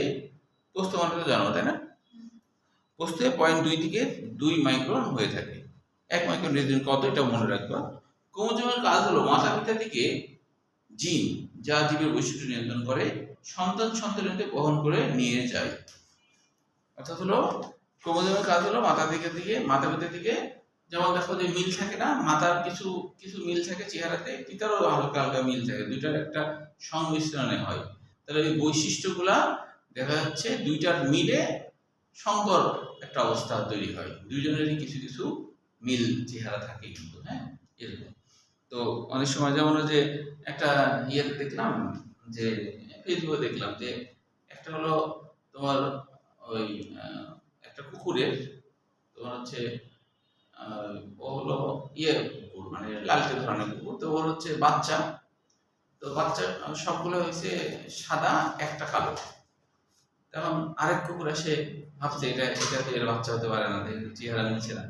মাত্রা জানো, তাই না? প্রস্থে 0.2 থেকে 2 মাইক্রন হয়ে থাকে। 1 মাইক্রন রেডিয়ান কত, এটা মনে রাখবা। ক্রোমোজোমের কাজ হলো মাতা পিতা থেকে জিন, যা জীবের বৈশিষ্ট্য নিয়ন্ত্রণ করে, সন্তানকে বহন করে নিয়ে যায়। অর্থাৎ হলো ক্রোমোজোমের কাজ হলো মাতা পিতা থেকে, যেমন দেখো যে মিল থাকে না, মাতার কিছু মিল থাকে চেহারাতে, পিতারও হালকা হালকা মিল থাকে, দুইটার একটা সংমিশ্রণে হয়। তাহলে এই বৈশিষ্ট্যগুলা দেখা যাচ্ছে দুইটার মিলে সংকর একটা অবস্থা তৈরি হয়, দুইজনেরই কিছু মিল চেহারা থাকে কিন্তু, হ্যাঁ এরকম। তো অনেক সময় যেমন ওই যে একটা ইয়েতে দেখলাম, যে ফেসবুকে দেখলাম যে একটা হলো তোমার ওই একটা কুকুরের তোমার হচ্ছে ও হলো ইয়ে কুকুর, মানে লালচে ধরনের কুকুর। তো ওর হচ্ছে বাচ্চা, তো বাচ্চা সবগুলো হয়েছে সাদা, একটা কালো। তখন আরেক কুকুর এসে ভাবছে এটা এটা তো এর বাচ্চা হতে পারে না, দেখে চেহারা মিলছে না।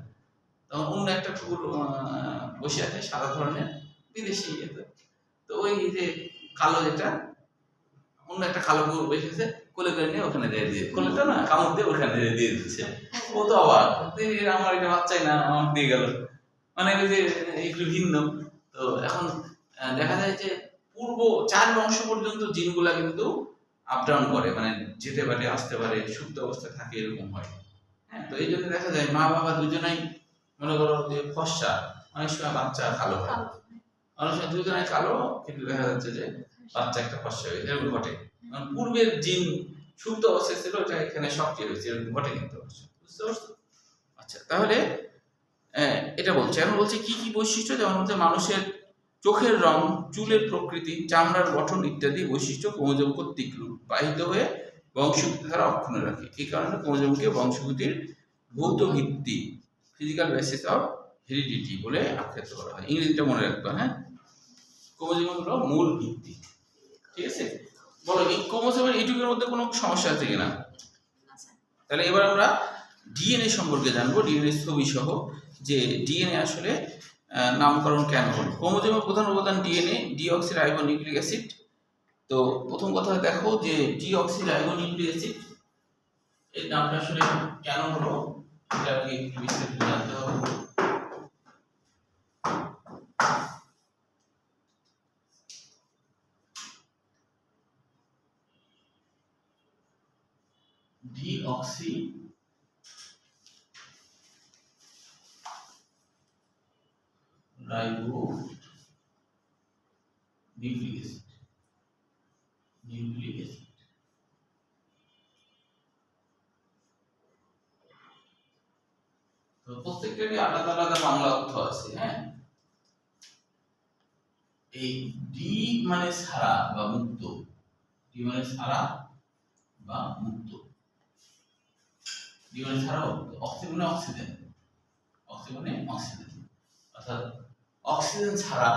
তখন অন্য একটা কুকুর বসে আছে সাদা ধরনের, বিদেশি ইয়েতে। তো ওই যে কালো যেটা, অন্য একটা কালো কুকুর বসে আছে, কোলে করে নিয়ে ওখানে দিয়ে দিয়ে, কোলেটা না কামড় দিয়ে ওখানে দিয়ে দিচ্ছে। ও তো অবাক, আমার এটা বাচ্চাই না, আমার দিয়ে গেল, মানে ওই যে একটু ভিন্ন। তো এখন দেখা যায় যে পূর্ব 4 বংশ পর্যন্ত জিনগুলা কিন্তু আপ ডাউন করে, মানে যেতে পারে আসতে পারে, সুপ্ত অবস্থায় থাকে, এরকম হয়। হ্যাঁ, তো এই জন্য দেখা যায় মা বাবা দুজনেই মনে করো যে ফর্সা, অনেক সময় বাচ্চা কালো হয়, অনেক সময় দুজনেই কালো কিন্তু দেখা যাচ্ছে যে বাচ্চা একটা ফর্সা হয়ে যায়, এরকম ঘটে। মানে পূর্বের জিন সুপ্ত অবস্থায় ছিল, এটা এখানে সক্রিয় হয়েছে, এরকম ঘটে কিন্তু, বুঝতে পারছো? আচ্ছা, তাহলে এটা বলছে। এখন বলছে কি কি বৈশিষ্ট্য, যেমন হচ্ছে মানুষের চোখের রং, চুলের প্রকৃতি, চামড়ার গঠন ইত্যাদি বৈশিষ্ট্য ক্রোমোজোম কর্তৃক বাহিত হয়ে বংশগতি দ্বারা অক্ষুণ্ণ রাখে। এই কারণে ক্রোমোজোমকে বংশগতির ভৌত ভিত্তি, ফিজিক্যাল বেসিস অফ হেরিডিটি বলে আখ্যায়িত করা হয়। ইংরেজিটা মনে রাখবা, হ্যাঁ। ক্রোমোজোম হলো মূল ভিত্তি, ঠিক আছে? বলো এই ক্রোমোজোমের এইটুকুর মধ্যে কোনো সমস্যা আছে কিনা? তাহলে এবার আমরা ডিএনএ সম্পর্কে জানবো, ডিএনএ ছবি সহ, যে ডিএনএ আসলে নামকরণ কেন হলো। ক্রোমোজোমের প্রধান উপাদান ডিএনএ, ডিঅক্সিরাইবোনিউক্লিক অ্যাসিড। তো প্রথম কথা দেখো যে ডিঅক্সিরাইবোনিউক্লিক অ্যাসিড এই নামটা আসলে কেন হলো, এটা আগে একটু বিস্তারিত জানতে হবে। Deoxy ribonucleic acid, nucleic acid. তো প্রত্যেকটারই আলাদা আলাদা বাংলা অর্থ আছে, হ্যাঁ। এই ডি মানে ছাড়া বা মুক্ত, ডি মানে ছাড়া বা মুক্ত, ডি মানে ছাড়া মুক্ত, অক্সি মানে অক্সিজেন, অক্সি মানে অক্সিজেন, অর্থাৎ অক্সিজেন ছাড়া।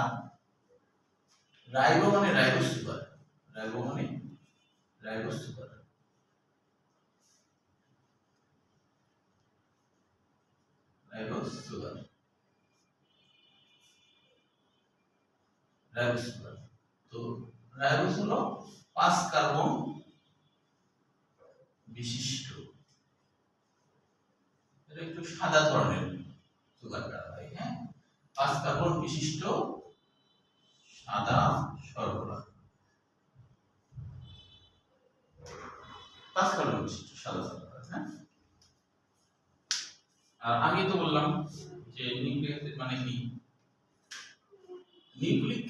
রাইবো মানে রাইবোজ সুগার, রাইবো মানে ribose sugar, ribose sugar, ribose sugar. তো রাইবোজ হলো 5 কার্বন বিশিষ্ট, এটা একটু সাদা ধরনের সুগারটা হয়, হ্যাঁ। 5 কার্বন বিশিষ্ট সাদা শর্করা, 5 কার্বন বিশিষ্ট সাদা শর্করা, হ্যাঁ। আর আমি তো বললাম যে নিউক্লিক অ্যাসিড মানে কি, নিউক্লিক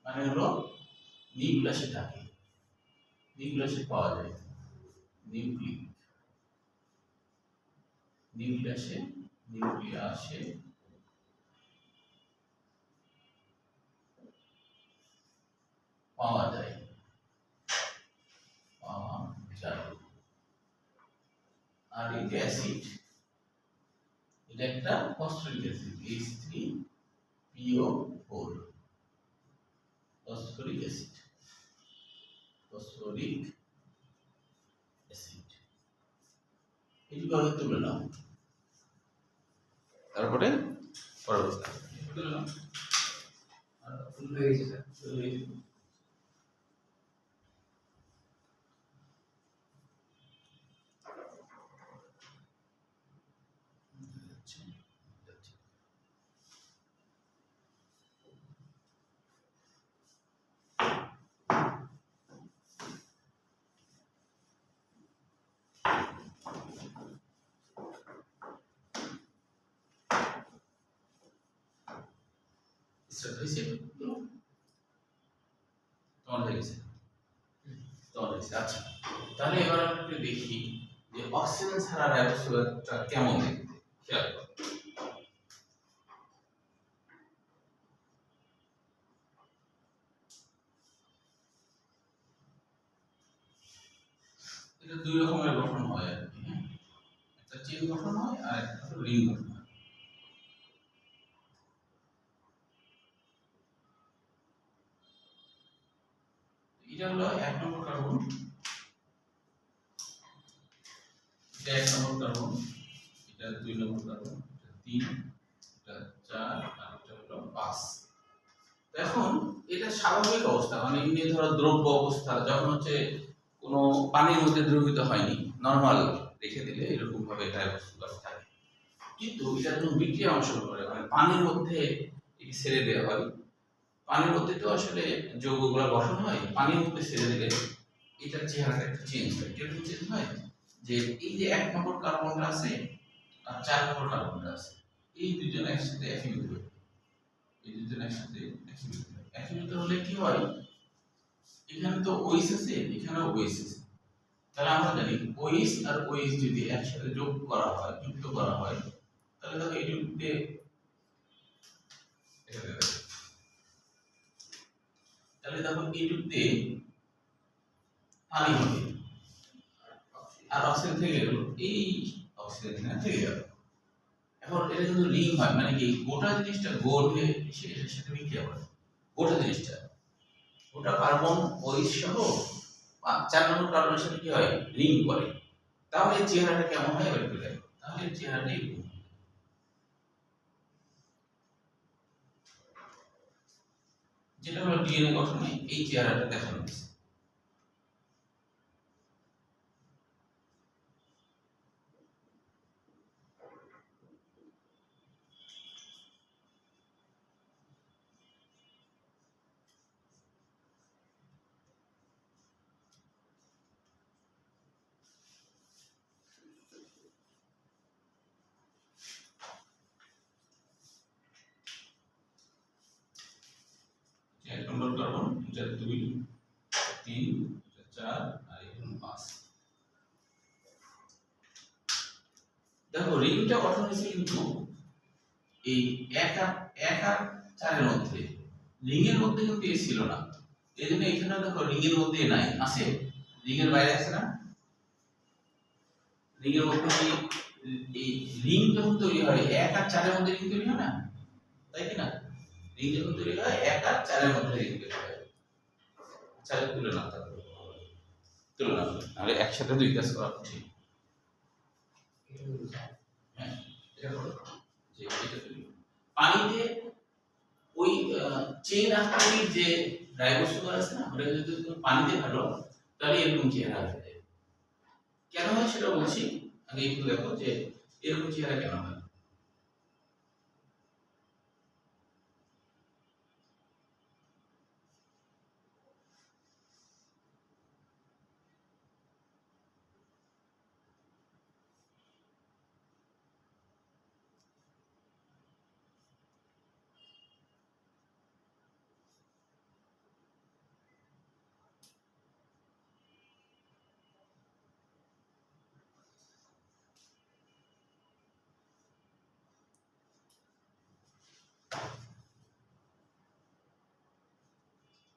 মানে হলো নিউক্লিয়াসে থাকে, নিউক্লিয়াসে পাওয়া যায়, নিউক্লিক, নিউক্লিয়াসে, নিউক্লিয়াসে পাওয়া যায়, পাওয়া যায়। আর এই যে অ্যাসিড, এটা একটা phosphoric acid, H3PO4, phosphoric acid, phosphoric acid. এটুকু আগে তুলে নাও, তারপরে পরবর্তী তুলে নাও। হয়ে গেছে স্যার। স্টার্ট হয়েছে, তোমার হয়ে গেছে, তোমার হয়েছে। আচ্ছা, তাহলে এবার আমরা একটু দেখি যে অক্সিজেন ছাড়া রাইবোজ সুগারটা কেমন দেখতে, খেয়াল করো। দুই রকমের গঠন হয় আর কি, হ্যাঁ, একটা চেন গঠন হয় আর একটা হলো রিং গঠন হয়। এটা হলো 1 নম্বর কার্বন, এটা 1 নম্বর কার্বন, এটা 2 নম্বর কার্বন, এটা 3, এটা 4 আর এটা হলো 5। এখন এটা স্বাভাবিক অবস্থা, মানে এমনি ধরো দ্রব্য অবস্থা যখন হচ্ছে কোনো পানির মধ্যে দ্রবীভূত হয়নি, নরমাল রেখে দিলে এরকম ভাবে এটা অবস্থা থাকে। কিন্তু এটা যখন বিক্রিয়া অংশগ্রহণ করে, মানে পানির মধ্যে একে ছেড়ে দেওয়া হয়, পানির মধ্যে তো আসলে যৌগগুলো গঠন হয়, পানির মধ্যে ছেড়ে দিলে এটার চেহারাটা একটু চেঞ্জ হয়। কিরকম চেঞ্জ হয়, যে এই যে 1 নম্বর কার্বনটা আছে আর 4 নম্বর কার্বনটা আছে, এই দুইজন একসাথে একীভূত হয়, এই দুইজন একসাথে একীভূত হয়। একীভূত হলে কি হয়, এখানে তো OH আছে, এখানেও OH আছে, তাহলে আমরা জানি OH আর OH যদি একসাথে যোগ করা হয়, যুক্ত করা হয়, তাহলে দেখো এই যুক্তে তাহলে দেখো এই যুক্তে পানি হবে আর অক্সিজেন থেকে গেল, এই অক্সিজেন এখানে থেকে গেল। এখন এটা কিন্তু রিং হয়, মানে কি গোটা জিনিসটা গোল হয়ে এটার সাথে বিক্রিয়া করে, গোটা জিনিসটা, গোটা কার্বন OH সহ 4 নম্বর কার্বনের সাথে কি হয়, রিং করে। তাহলে এই চেহারাটা কেমন হয় এবার একটু দেখো, তাহলে এই চেহারাটা এরকম, যেটা হলো ডিএনএ গঠনে এই চেহারাটা দেখানো হয়েছে। এক নম্বর কার্বন, এটা 2, 3, এটা 4 আর এখানে 5। দেখো রিংটা গঠন হয়েছে কিন্তু এই 1 আর 4 এর মধ্যে, রিং এর মধ্যে কিন্তু এ ছিল না, এই জন্য এখানে দেখো রিং এর মধ্যে নাই, আছে রিং এর বাইরে আছে না, রিং এর মধ্যে এই রিং যখন তৈরি হয় 1 আর 4 এর মধ্যে রিং তৈরি হয় না, তাই কি না, রিং যখন তৈরি হয় 1 আর 4 এর মধ্যে রিং তৈরি হয়। 4 এর তুলনা তুলনা আর একসাথে দুই কাজ করা ঠিক, হ্যাঁ, এটা হলো যে এটা তৈরি পানিতে ওই চেইন আকারের যে রাইবোজ সুগার আছে না, ওটা যদি তুমি পানিতে ফেলো তাহলে এরকম চেহারা আসবে। কেন হয় সেটা বলছি, আগে একটু দেখো যে এরকম চেহারা কেন হয়।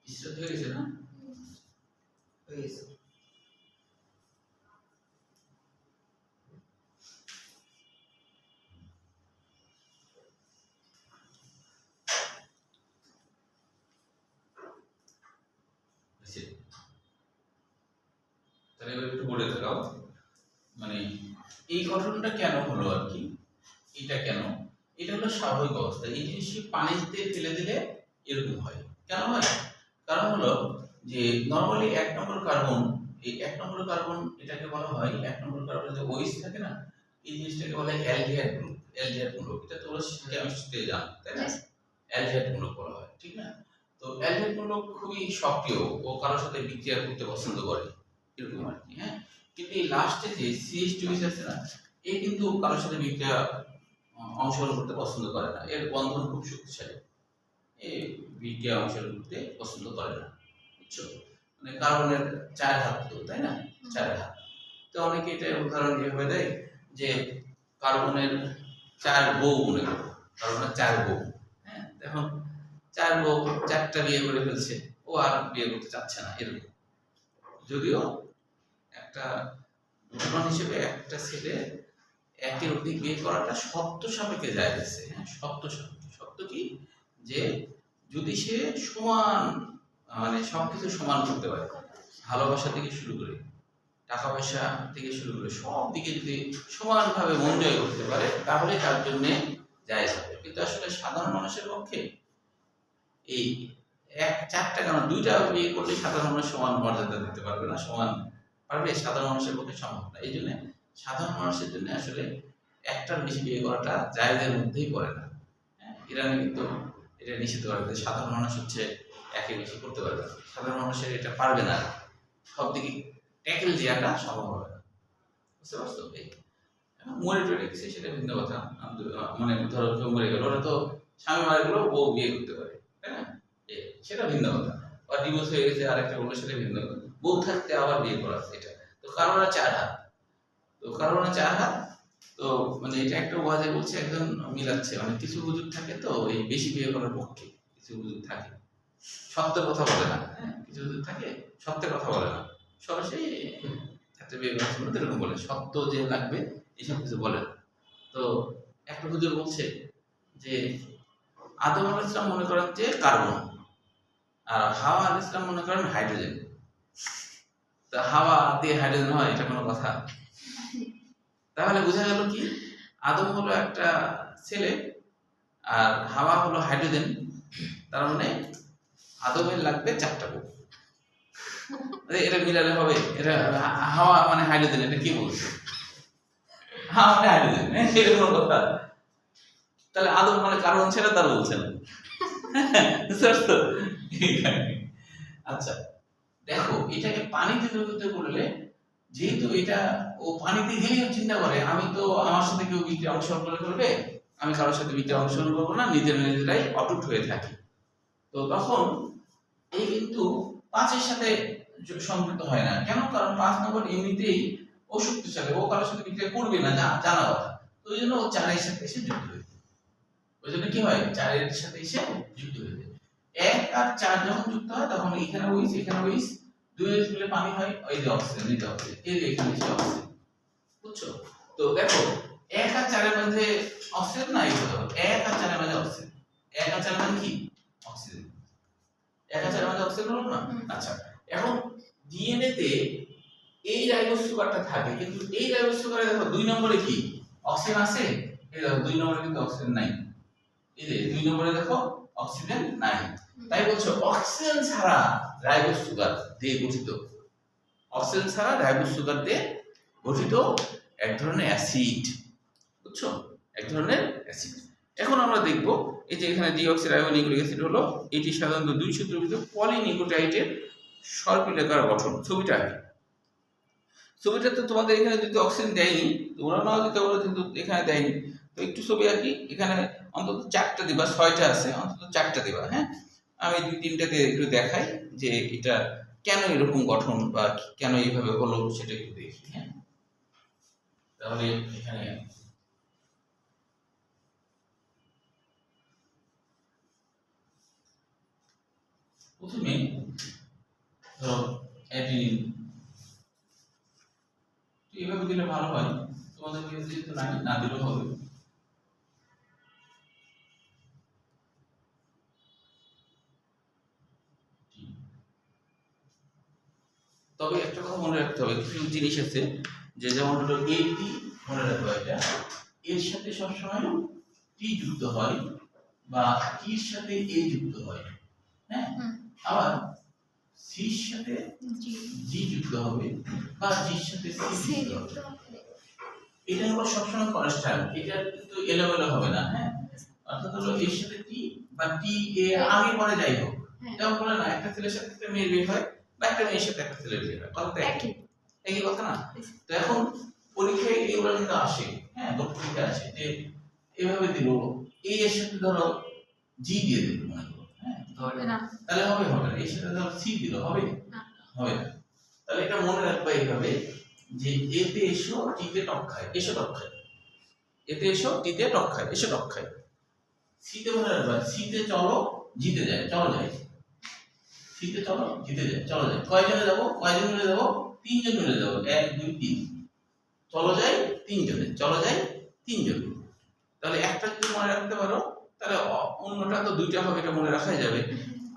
স্টার্ট হয়ে গেছে না, হয়ে গেছে। তাহলে এবার একটু বলে দেখাও, মানে এই ঘটনাটা কেন হলো আর কি, এটা কেন, এটা হলো স্বাভাবিক অবস্থা। এই জিনিসটি পানিতে ফেলে দিলে এরকম হয়, কেন হয়, কারণ হলো যে নরমালি 1 নম্বর কার্বন, এই 1 নম্বর কার্বন এটাকে বলা হয়, 1 নম্বর কার্বনে যে OH থাকে না, এই জিনিসটাকে বলা হয় অ্যালডিহাইড গ্রুপ। অ্যালডিহাইড গ্রুপ এটা তোমরা কেমিস্ট্রিতে জানো তাই না, অ্যালডিহাইড গ্রুপ বলা হয়, ঠিক না। তো অ্যালডিহাইড গ্রুপ খুবই সক্রিয়, ও কারোর সাথে বিক্রিয়া করতে পছন্দ করে, এরকম আর কি, হ্যাঁ। কিন্তু এই লাস্টে যে CH2 আছে না, এ কিন্তু কারোর সাথে বিক্রিয়া অংশগ্রহণ করতে পছন্দ করে না, এর বন্ধন খুব শক্তিশালী, এই বিক্রিয়া অংশগ্রহণ করতে পছন্দ করে না, বুঝছো, মানে কার্বনের 4 হাত তো তাই না, 4 হাত। তো অনেকে এটা উদাহরণ এভাবে দেয় যে কার্বনের 4 বউ মনে করো, কার্বনের 4 বউ, হ্যাঁ, এখন 4 বউ 4টা বিয়ে করে ফেলছে, ও আর বিয়ে করতে চাচ্ছে না, এরকম। যদিও একটা প্রমাণ হিসেবে একটা ছেলে একের অধিক বিয়ে করাটা শর্ত সাপেক্ষে যায় গেছে। হ্যাঁ, শর্ত সাপেক্ষে। শর্ত কি? যে যদি সে সমান মানে সবকিছু সমান করতে পারে, ভালোবাসা থেকে শুরু করে টাকা পয়সা থেকে শুরু করে সব দিকে যদি সমানভাবে মন জয় করতে পারে, তাহলে তার জন্য জায়েজ হবে। কিন্তু আসলে সাধারণ মানুষের পক্ষে এই চারটা কেন দুইটা বিয়ে করলে সাধারণ মানুষ সমান মর্যাদা দিতে পারবে না, সমান পারবে সাধারণ মানুষের পক্ষে সম্ভব না। এই জন্য সাধারণ মানুষের জন্য আসলে একটার বেশি বিয়ে করাটা জায়েজের মধ্যেই পড়ে না। হ্যাঁ, ইরানে কিন্তু এটা নিষিদ্ধ করা হয়েছে। সাধারণ মানুষ হচ্ছে একে বেশি করতে পারবে না, সাধারণ মানুষের এটা পারবে না, সব দিকে ট্যাকেল দেওয়াটা সম্ভব হবে না। বুঝতে পারছো? মরে টরে গেছে সেটা ভিন্ন কথা। মানে ধরো কেউ মরে গেল, ওরা তো স্বামী মারা গেলেও বউ বিয়ে করতে পারে, তাই না? সেটা ভিন্ন কথা। বা ডিভোর্স হয়ে গেছে আরেকটা বললো, সেটা ভিন্ন কথা। বউ থাকতে আবার বিয়ে করা, এটা তো কারোর 4 হাত, তো কারোর 4 হাত। তো মানে এটা একটা ওয়াজে বলছে, একজন মিলাচ্ছে, মানে কিছু হুজুর থাকে তো এই বেশি বিয়ে করার পক্ষে, কিছু হুজুর থাকে সত্যের কথা বলে না। হ্যাঁ, কিছু হুজুর থাকে সত্যের কথা বলে না, সরাসরি একটা বিয়ে করার সময় এরকম বলে সত্য যে লাগবে এইসব কিছু বলে না। তো একটা হুজুর বলছে যে আদম আলাইহিস সালাম মনে করেন যে কার্বন, আর হাওয়া আলাইহিস সালাম মনে করেন হাইড্রোজেন। তা হাওয়া দিয়ে হাইড্রোজেন হয়, এটা কোনো কথা? তাহলে বোঝা গেল কি, আদম হলো একটা ছেলে আর হাওয়া হলো হাইড্রোজেন। তার মানে আদমের লাগবে 4টা বউ। এটা মিলালে হবে? এটা হাওয়া মানে হাইড্রোজেন, এটা কি বলছে? হাওয়া মানে হাইড্রোজেন, এটা কোনো কথা? তাহলে আদম মানে কার্বন ছেড়ে তার বলছেন। আচ্ছা দেখো, এটাকে পানিতে দ্রবীভূত করলে, যেহেতু এটা ও পানিতে গেলেও চিন্তা করে আমি তো আমার সাথে কেউ বিক্রিয়া অংশগ্রহণ করবে, আমি কারোর সাথে বিক্রিয়া অংশগ্রহণ করবো না, নিজেরাই অটুট হয়ে থাকি। তো তখন এই কিন্তু 5-এর সাথে সম্পৃক্ত হয় না। কেন? কারণ 5 নম্বর এমনিতেই ও শক্তিশালী, ও কারোর সাথে বিক্রিয়া করবে না, জানা কথা। তো ওই জন্য ও 4-এর সাথে এসে যুক্ত হয়ে যায়। ওই জন্য কি হয়, 4-এর সাথে এসে যুক্ত হয়ে যায়। 1 আর 4 যখন যুক্ত হয় তখন এখানে ওইস, এখানে ওইস, 2 মিলে পানি হয়, ওই যে অক্সিজেন, এই যে অক্সিজেন, এই যে এখানে এসে অক্সিজেন। বুঝছো? তো দেখো 1 আর 4-এর মধ্যে অক্সিজেন নাই, 1 আর 4-এর মধ্যে অক্সিজেন, 1 আর 4 মানে কি? অক্সিজেন। 1 আর 4-এর মধ্যে অক্সিজেন হলো না? আচ্ছা, এখন ডিএনএ তে এই রাইবোজ সুগারটা থাকে, কিন্তু এই রাইবোজ সুগারে দেখো 2 নম্বরে কি অক্সিজেন আছে? এই দেখো 2 নম্বরে কিন্তু অক্সিজেন নাই। এই যে 2 নম্বরে দেখো অক্সিজেন নাই। তাই বলছো অক্সিজেন ছাড়া রাইবোজ সুগার দিয়ে গঠিত, অক্সিজেন ছাড়া রাইবোজ সুগার দিয়ে গঠিত এক ধরনের অ্যাসিড। বুঝছো? এক ধরনের অ্যাসিড। এখন আমরা দেখব এই যে এখানে ডিঅক্সিরাইবোনিউক্লিক অ্যাসিড হলো, এটি সাধারণত 2 সূত্রযুক্ত পলিনিউক্লিওটাইডের সর্পিলাকার গঠন। ছবিটা আগে, ছবিটাতে তোমাদের এখানে যদি অক্সিজেন দেয়নি, তোমরা নাও দিতে পারো, কিন্তু এখানে দেয়নি। তো একটু ছবি আঁকি, এখানে অন্তত 4টা দিবা, 6টা আছে, অন্তত 4টা দিবা। হ্যাঁ, আমি 2-3টাকে একটু দেখাই যে এটা কেন এরকম গঠন বা কেন এইভাবে হলো সেটা একটু দেখি। হ্যাঁ, তাহলে এখানে প্রথমে ধরো অ্যাডিনিন, এইভাবে দিলে ভালো হয়, তোমাদের যেহেতু না দিলেও হবে। তবে একটা কথা মনে রাখতে হবে, কিছু জিনিস আছে যে যেমন হলো এটি মনে রাখবে, এটা এর সাথে সবসময় টি যুক্ত হয় বা টির সাথে এ যুক্ত হয়। হ্যাঁ, আবার সির সাথে জি যুক্ত হবে বা জির সাথে সি যুক্ত হবে। এটা হলো সবসময় কনস্ট্যান্ট, এটা কিন্তু এলোমেলো হবে না। হ্যাঁ, অর্থাৎ হলো এর সাথে টি বা টি এ আগে পরে যাই হোক, যেমন বলে না একটা ছেলের সাথে একটা মেয়ের বিয়ে হয় বা একটা মেয়ের সাথে একটা ছেলের বিয়ে হয়, কথা তো একই কথা না? তো এখন পরীক্ষায় এগুলো কিন্তু আসে। হ্যাঁ, পরীক্ষায় আসে যে এভাবে দিল, এই এর সাথে ধরো জি দিয়ে দিল, মনে করো। হ্যাঁ, হবে না, তাহলে হবে না। এর সাথে ধরো সি দিল, হবে না? হবে না। তাহলে এটা মনে রাখবা এইভাবে যে এতে এসো টিতে টক খায়, এসো টক খায়, এতে এসো টিতে টক খায়, এসো টক খায়। সিতে মনে রাখবা, সিতে চলো জিতে যায়, চলো যায়, সিতে চলো জিতে যায়, চলো যায়। কয়জনে যাবো? কয়জন মিলে যাবো? 3 জন মিলে যাবো, 1 2 3। চলো যাই তিনজনে, চলো যাই তিনজনে। তাহলে একটা যদি মনে রাখতে পারো তাহলে অন্যটা তো দুইটা হবে, এটা মনে রাখাই যাবে।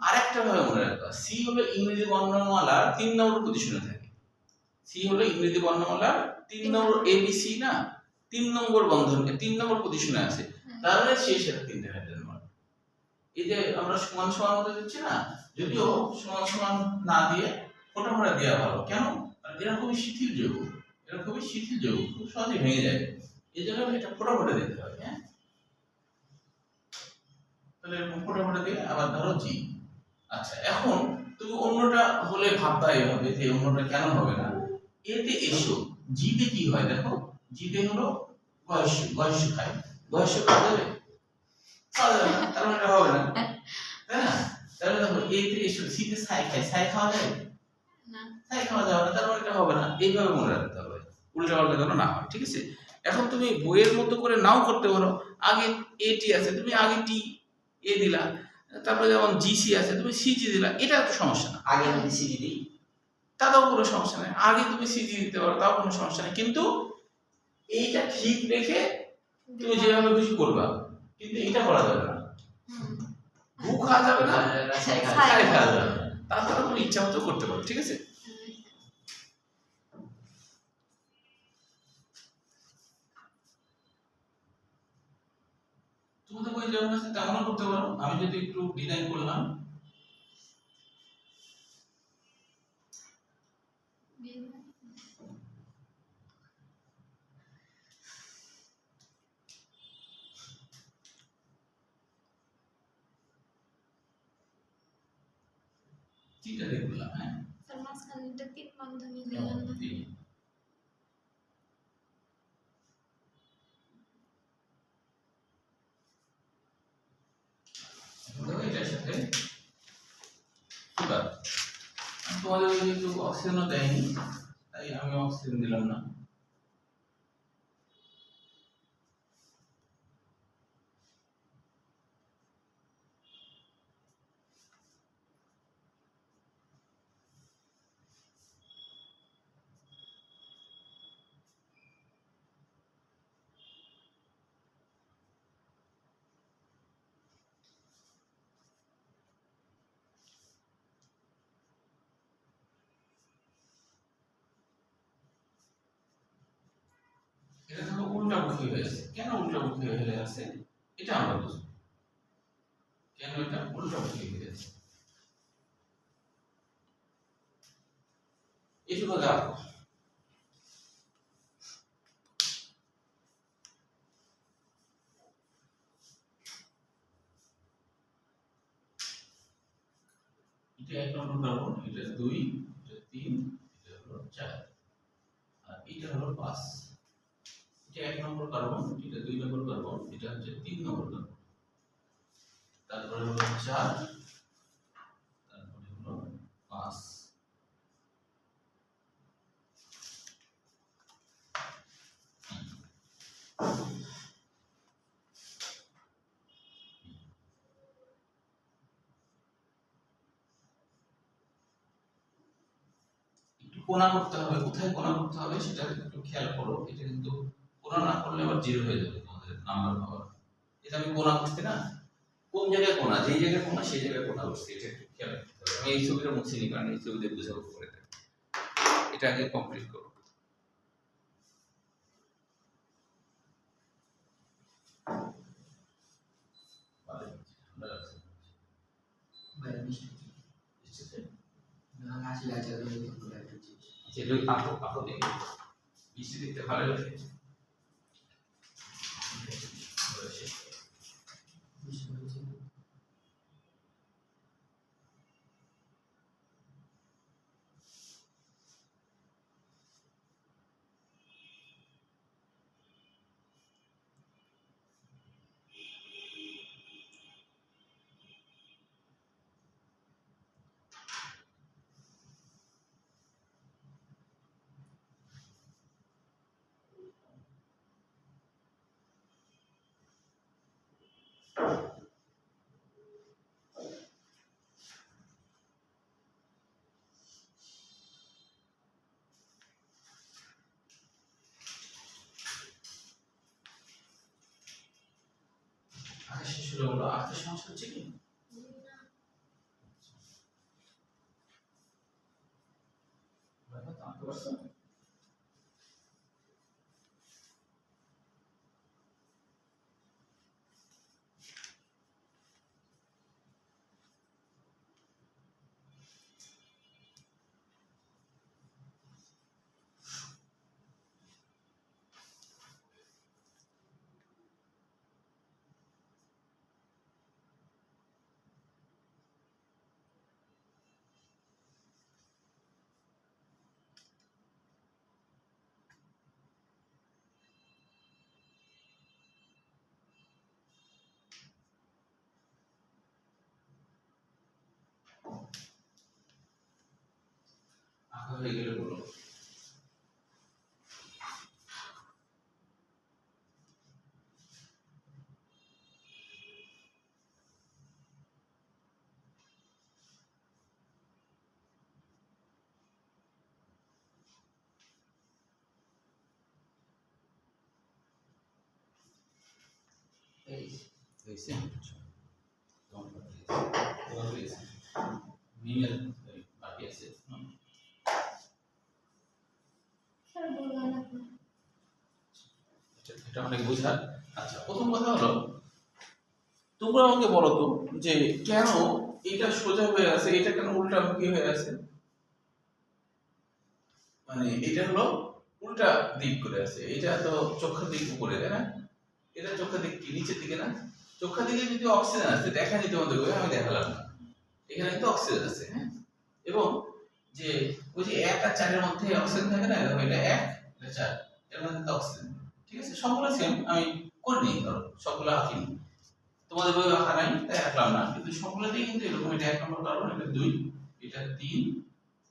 আরেকটা ভাবে মনে রাখবা, সি হলো ইংরেজি বর্ণমালার 3 নম্বর পজিশনে থাকে। সি হলো ইংরেজি বর্ণমালার 3 নম্বর এবিসি না, 3 নম্বর বন্ধন 3 নম্বর পজিশনে আছে। তাহলে শেষের তিনটে হাইড্রোজেন। এই যে আমরা সমান সমান মতো দিচ্ছি না, যদিও সমান সমান না দিয়ে ফোটাফোটা দেওয়া ভালো। কেন? কারণ এরা খুবই শিথিল যৌগ, এরা খুবই শিথিল যৌগ, খুব সহজে ভেঙে যায়। এই জন্য এটা ফোটাফোটা দিতে হবে। হ্যাঁ, তাহলে এরকম ফোটাফোটা দিয়ে আবার ধরো জি। আচ্ছা, এখন তুমি অন্যটা হলে ভাববা এইভাবে যে অন্যটা কেন হবে না। এতে এসো, জিতে কি হয় দেখো, জিতে হলো গয়েশ, গয়েশ খাই, গয়েশ খাওয়া যাবে? খাওয়া যাবে না, তার মানে এটা হবে না, তাই না? তাহলে দেখো এতে এসো, সিতে ছাই খাই, ছাই খাওয়া যাবে না, ছাই খাওয়া যাবে না, তার মানে এটা হবে না। এইভাবে মনে রাখতে হবে, উল্টা পাল্টা যেন না হয়। ঠিক আছে? এখন তুমি বইয়ের মতো করে নাও করতে পারো। আগে এটি আছে, তুমি আগে টি এ দিলা, তারপরে যেমন জিসি আছে তুমি সিজি দিলা, এটা তো সমস্যা না। আগে যদি সিজি দিই তাতেও কোনো সমস্যা নেই, আগে তুমি সিজি দিতে পারো, তাও কোনো সমস্যা নেই। কিন্তু এইটা ঠিক রেখে তুমি যেভাবে খুশি করবা, কিন্তু এটা করা যাবে না। ভু খাওয়া যাবে না, ছাই ছাই খাওয়া যাবে না। তারপরে তুমি ইচ্ছা মতো করতে পারো। ঠিক আছে? তোমাদের বই যেমন আছে তেমনও করতে পারো। আমি যদি একটু ডিজাইন করলাম, চিন্তা দেখলাম। হ্যাঁ, তার মাঝখানেটা 3 বন্ধনী দিলাম না। এটার সাথে সুগার, তোমাদের ওই একটু অক্সিজেনও দেয়নি, তাই আমি অক্সিজেন দিলাম না। এটা হলো উল্টামুখী হয়েছে। কেন উল্টামুখী হয়ে আছে এটা আমরা বুঝবো, কেন এটা উল্টামুখী হয়েছে। এটুকু দেখো, এটা 1 নম্বর কার্বন, এটা 2, এটা 3, এটা হলো 4, আর এটা হলো 5। এটা 1 নম্বর কার্বন, এটা 2 নম্বর কার্বন, এটা হচ্ছে 3 নম্বর কার্বন, তারপরে হলো 4, তারপরে হলো 5। একটু কোণা করতে হবে, কোথায় কোণা করতে হবে সেটা একটু খেয়াল করো। এটা কিন্তু কোণা না করলে আবার জিরো হয়ে যাবে তোমাদের নাম্বার পাওয়ার। এটা আমি কোণা করছি না, কোন জায়গায় কোণা, যেই জায়গায় কোণা সেই জায়গায় কোণা করছি, এটা একটু খেয়াল রাখতে হবে। আমি এই ছবিটা মুছিনি, কারণ এই ছবিতে বুঝাবো পরে। এটা আগে কমপ্লিট করো। বাইরে মিষ্টি না আসলে আছে ওই তো একটা জিনিস যেটা আঁকো আঁকো দেখি, বৃষ্টি দেখতে ভালো লাগে। মিষ্টি হচ্ছে আঁকা শেষ হলে বলো আঁকতে সমস্যা হচ্ছে কি? না আঁকতে পারছো? আঁকা হয়ে গেলে বলো। এই হয়েছে? তোমার হয়েছে? মিমের বাকি আছে। স্যার বললাম না এটা অনেক বোঝার। আচ্ছা, প্রথম কথা হলো তোমরা আমাকে বলো তো যে কেন এটা সোজা হয়ে আছে, এটা কেন উল্টামুখী হয়ে আছে? মানে এটা হলো উল্টা দিক করে আছে, এটা তো চোখের দিক উপরে, তাই না? এটা চোখের দিক কি নিচের দিকে না? চোখের দিকে যদি অক্সিজেন আছে দেখানি তোমাদের, আমি দেখালাম না, এখানে কিন্তু অক্সিজেন আছে, হ্যাঁ। এবং যে ওই যে 1 আর 4 এর মধ্যে অক্সিজেন থাকে না, দেখো এটা 1 এটা 4, এর মধ্যে তো অক্সিজেন, ঠিক আছে? সবগুলো সেম, আমি করিনি, ধরো সবগুলো আঁকিনি, তোমাদের বই আঁকা নাই তাই আঁকলাম না, কিন্তু সবগুলোতেই কিন্তু এরকম, এটা 1 নম্বর কার্বন, এটা 2, এটা 3,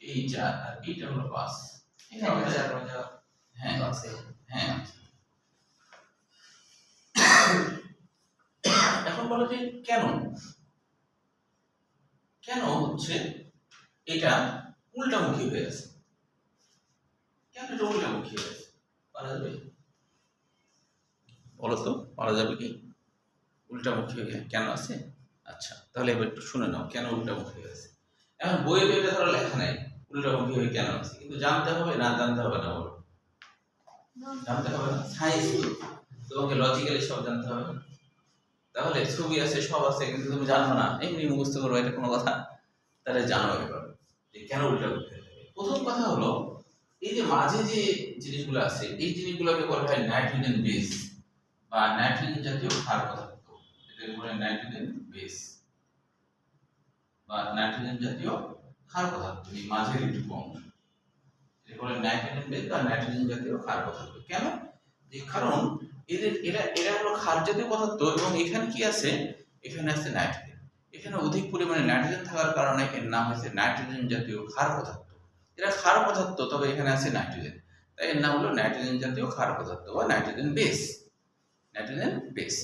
এই 4 আর এইটা হলো 5। এটা মজা মজা হ্যাঁ আছে। হ্যাঁ। এখন বলো যে কেন কেন হচ্ছে এটা উল্টামুখী হয়ে আছে? কেন এটা উল্টামুখী হয়ে আছে? পারা যাবে? বলো তো, পারা যাবে কি উল্টামুখী হয়ে কেন আছে? আচ্ছা, তাহলে এবার একটু শুনে নাও কেন উল্টামুখী হয়ে আছে। এখন বইয়ে তো এটা ধরো লেখা নাই উল্টামুখী হয়ে কেন আছে, কিন্তু জানতে হবে না জানতে হবে না? বলো, জানতে হবে না? সায়েন্স তো, তোমাকে লজিক্যালি সব জানতে হবে। তাহলে ছবি আছে সব আছে কিন্তু তুমি জানো না, এমনি মুখস্থ করো, এটা কোনো কথা? তাহলে জানো এবার যে কেন উল্টামুখী হয়ে থাকে। প্রথম কথা হলো এই যে মাঝে যে জিনিসগুলো আছে, এই জিনিসগুলোকে বলা হয় নাইট্রোজেন বেস বা নাইট্রোজেন জাতীয় ক্ষার পদার্থ। এটাকে বলে নাইট্রোজেন বেস বা নাইট্রোজেন জাতীয় ক্ষার পদার্থ। এই মাঝের এইটুকু অংশ এটাকে বলে নাইট্রোজেন বেস বা নাইট্রোজেন জাতীয় ক্ষার পদার্থ। কেন? যে কারণ এদের এরা হলো ক্ষার জাতীয় পদার্থ এবং এখানে কি আছে? এখানে আছে নাইট্রোজেন। এখানে অধিক পরিমাণে নাইট্রোজেন থাকার কারণে এর নাম হয়েছে নাইট্রোজেন জাতীয় ক্ষার পদার্থ। এরা ক্ষার পদার্থ, তবে এখানে আছে নাইট্রোজেন, তাই এর নাম হলো নাইট্রোজেন জাতীয় ক্ষার পদার্থ বা নাইট্রোজেন বেস। Nitrogen base.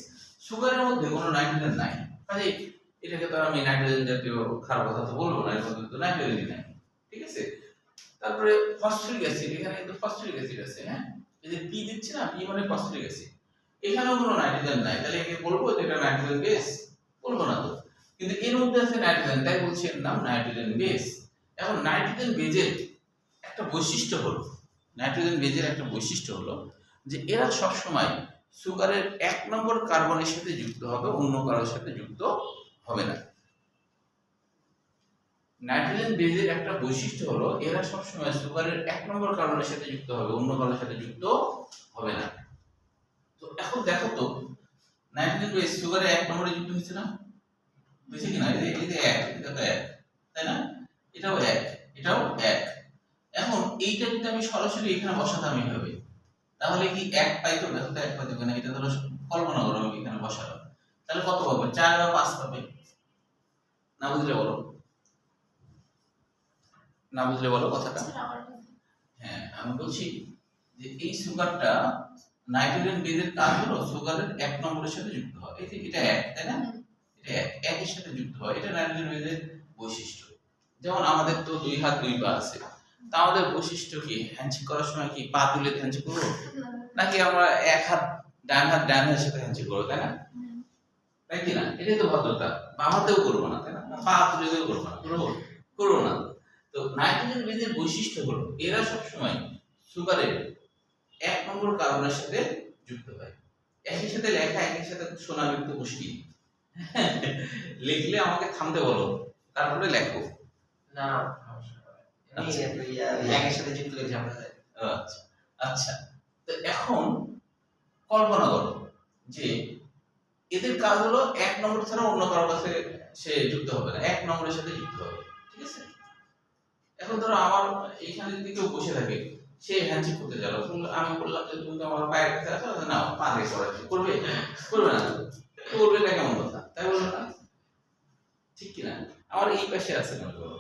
সুগারের মধ্যে কোনো নাইট্রোজেন নাই, কাজে এটাকে তো আমি নাইট্রোজেন জাতীয় ক্ষার পদার্থ বলবো না, এর মধ্যে তো নাইট্রোজেনই নাই, ঠিক আছে? তারপরে ফসফরিক অ্যাসিড, এখানে কিন্তু ফসফরিক অ্যাসিড আছে, হ্যাঁ, এই যে পি দিচ্ছি না, পি মানে ফসফরিক অ্যাসিড, এখানেও কোনো নাইট্রোজেন নাই, তাহলে একে বলবো যে এটা নাইট্রোজেন বেস? বলবো না তো, কিন্তু এর মধ্যে আছে নাইট্রোজেন, তাই বলছি এর নাম নাইট্রোজেন বেস। এখন নাইট্রোজেন বেজের একটা বৈশিষ্ট্য হলো, নাইট্রোজেন বেজের একটা বৈশিষ্ট্য হলো যে এরা সব সময় সুগারের 1 নম্বর কার্বনের সাথে যুক্ত হবে, অন্য কারোর সাথে যুক্ত হবে না। নাইট্রোজেন বেজের একটা বৈশিষ্ট্য হলো এরা সব সময় সুগারের 1 নম্বর কার্বনের সাথে যুক্ত হবে, অন্য কারোর সাথে যুক্ত হবে না। তো এখন দেখো তো নাইট্রোজেন বেজ সুগারের 1 নম্বরে যুক্ত হয়েছে না? হয়েছে কিনা? এই যে 1, এটা তো 1, তাই না? এটাও 1, এটাও 1। এখন এইটা যদি আমি সরাসরি এখানে বসাতাম এইভাবে, তাহলে কি 1 পাইতো? দেখো তো 1 পাইতো কিনা, এটা ধরো কল্পনা করো আমি এখানে বসালাম, তাহলে কত পাবে? 4 বা 5 পাবে। না বুঝলে বলো, না বুঝলে বলো কথাটা। স্যার আবার বলুন। হ্যাঁ, আমি বলছি যে এই সুগারটা নাইট্রোজেন বেজের কাজ হলো সুগারের 1 নম্বরের সাথে যুক্ত হয়। এই যে এটা 1, তাই না? এটা 1 এর সাথে যুক্ত হয়, এটা নাইট্রোজেন বেজের বৈশিষ্ট্য। যেমন আমাদের তো 2 হাত 2 পা আছে, তা আমাদের বৈশিষ্ট্য কি? হ্যান্ডশেক করার সময় কি পা তুলে হ্যান্ডশেক করবো, নাকি আমরা এক হাত ডান হাতের সাথে হ্যান্ডশেক করবো, তাই না? তাই কি না? এটাই তো ভদ্রতা। বাম হাতেও করবো না, তাই না? পা তুলে করবো না, করবো না। তো নাইট্রোজেন বেজের বৈশিষ্ট্য হলো এরা সবসময় সুগারের 1 নম্বর কার্বনের সাথে যুক্ত হয়। একই সাথে লেখা, একই সাথে শোনা কিন্তু মুশকিল। লিখলে আমাকে থামতে বলো, তারপরে লেখো। না সমস্যা নেই। একের সাথে যুক্ত করে ঝামেলা যায়। আচ্ছা আচ্ছা, তো এখন কল্পনা করো যে এদের কাজ হলো 1 নম্বর ছাড়া অন্য কারোর কাছে সে যুক্ত হবে না, 1 নম্বরের সাথে যুক্ত হবে, ঠিক আছে? এখন ধরো আমার এইখানে যদি কেউ বসে থাকে, সে হ্যান্ডশেক করতে গেল, আমি বললাম যে তুমি তো আমার পায়ের কাছে আছো, না পা দিয়ে করবে, করবে না, করবে, এটা কেমন কথা? তাই বলবো না? ঠিক কিনা? আমার এই পাশে আছে মনে করো,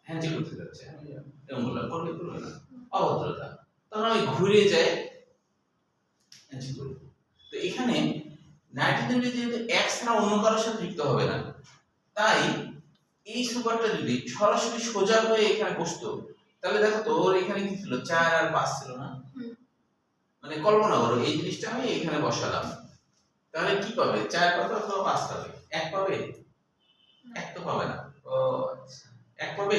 হ্যান্ডশেক করতে যাচ্ছে, আমি এরকম বললাম করবে, করবে না, অভদ্রতা। তখন আমি ঘুরে যাই, হ্যান্ডশেক করবো। তো এখানে নাইট্রোজেন যেহেতু এক ছাড়া অন্য কারোর সাথে যুক্ত হবে না, তাই এই সুগারটা যদি সরাসরি সোজা হয়ে এখানে বসতো, তাহলে দেখো তো ওর এখানে কি ছিল, 4 আর 5 ছিল না? মানে কল্পনা করো এই জিনিসটা আমি এখানে বসালাম, তাহলে কি পাবে? 4 পাবে অথবা 5 পাবে? 1 পাবে? 1 তো পাবে না। ও আচ্ছা, 1 পাবে?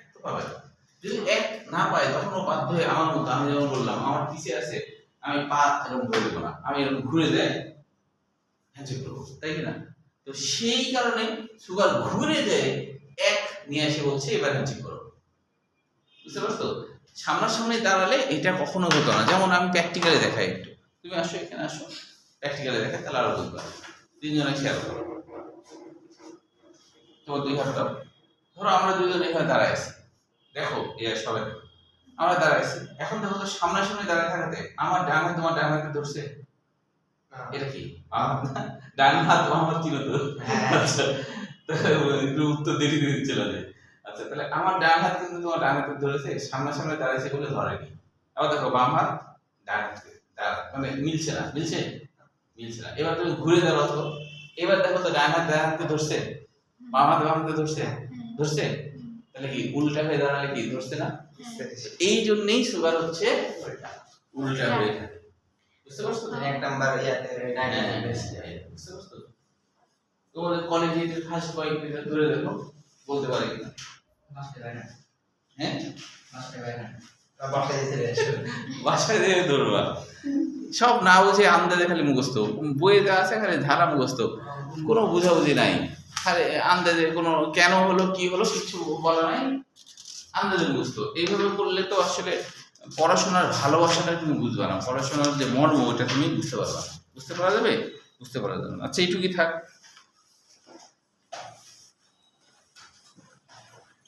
1 তো পাবে না। যদি 1 না পায়, তখন ও বাধ্য হয়ে আমার মতো, আমি যেমন বললাম আমার পিছে আছে, আমি পা এরকম ধরে দেবো না, আমি এরকম ঘুরে যাই, হ্যান্ডশেক করবো, তাই কি না? তো সেই কারণে সুগার ঘুরে যায়, 1 নিয়ে এসে বলছে এবার হ্যান্ডশেক করো। বুঝতে পারছো? সামনাসামনি দাঁড়ালে এটা কখনো হতো না। যেমন আমি প্র্যাকটিক্যালি দেখাই একটু, তুমি আসো এখানে, আসো প্র্যাকটিক্যালি দেখাই, তাহলে আরো বুঝবা। 3 জনে খেয়াল করো, তোমার 2 হাতটা ধরো, আমরা 2 জন এখানে দাঁড়ায় আছি, দেখো সবাই দেখো, আমরা দাঁড়ায় আছি। এখন দেখো তো সামনাসামনি দাঁড়ায় থাকাতে আমার ডান হাত তোমার ডান হাতে ধরছে, এটা কি ডান হাত বাম হাত চিনো তো? আচ্ছা, একটু উত্তর দেরি চলে যায়। আচ্ছা, তাহলে আমার ডান হাত কিন্তু তোমার ডান হাতে ধরেছে, সামনাসামনি দাঁড়াইছে বলে ধরেনি। আবার দেখো বাম হাত ডান হাতে মানে মিলছে না, মিলছে না। এবার তুমি ঘুরে দাঁড়াও তো, এবার দেখো তো ডান হাতে ধরছে, বাম হাত বাম হাতে ধরছে, তাহলে কি উল্টা হয়ে দাঁড়ালে কি ধরছে না? এই জন্যই সুগার হচ্ছে উল্টা হয়ে থাকে। বুঝতে পারছো? 1 নাম্বার ইয়াতে নাইট্রোজেন বেস। বুঝতে পারছো? তোমাদের কলেজে যে ফার্স্ট কয়েকদিন ধরে দেখো, বলতে পারে কিনা? নষ্ট হয় না, হ্যাঁ, নষ্ট হয় না। বাসায় যেতে বাসায় দিয়ে ধরবা, সব না বুঝে আন্দাজে খালি মুখস্থ, বইয়ে যা আছে খালি ধারা মুখস্থ, কোনো বুঝাবুঝি নাই, খালি আন্দাজে, কোনো কেন হলো কি হলো কিছু বলা নাই, আন্দাজে মুখস্থ। এইভাবে করলে তো আসলে পড়াশোনার ভালোবাসাটা তুমি বুঝবা না, পড়াশোনার যে মর্ম ওটা তুমি বুঝতে পারবা না। বুঝতে পারা যাবে? বুঝতে পারা যাবে না। আচ্ছা, এইটুকুই থাক।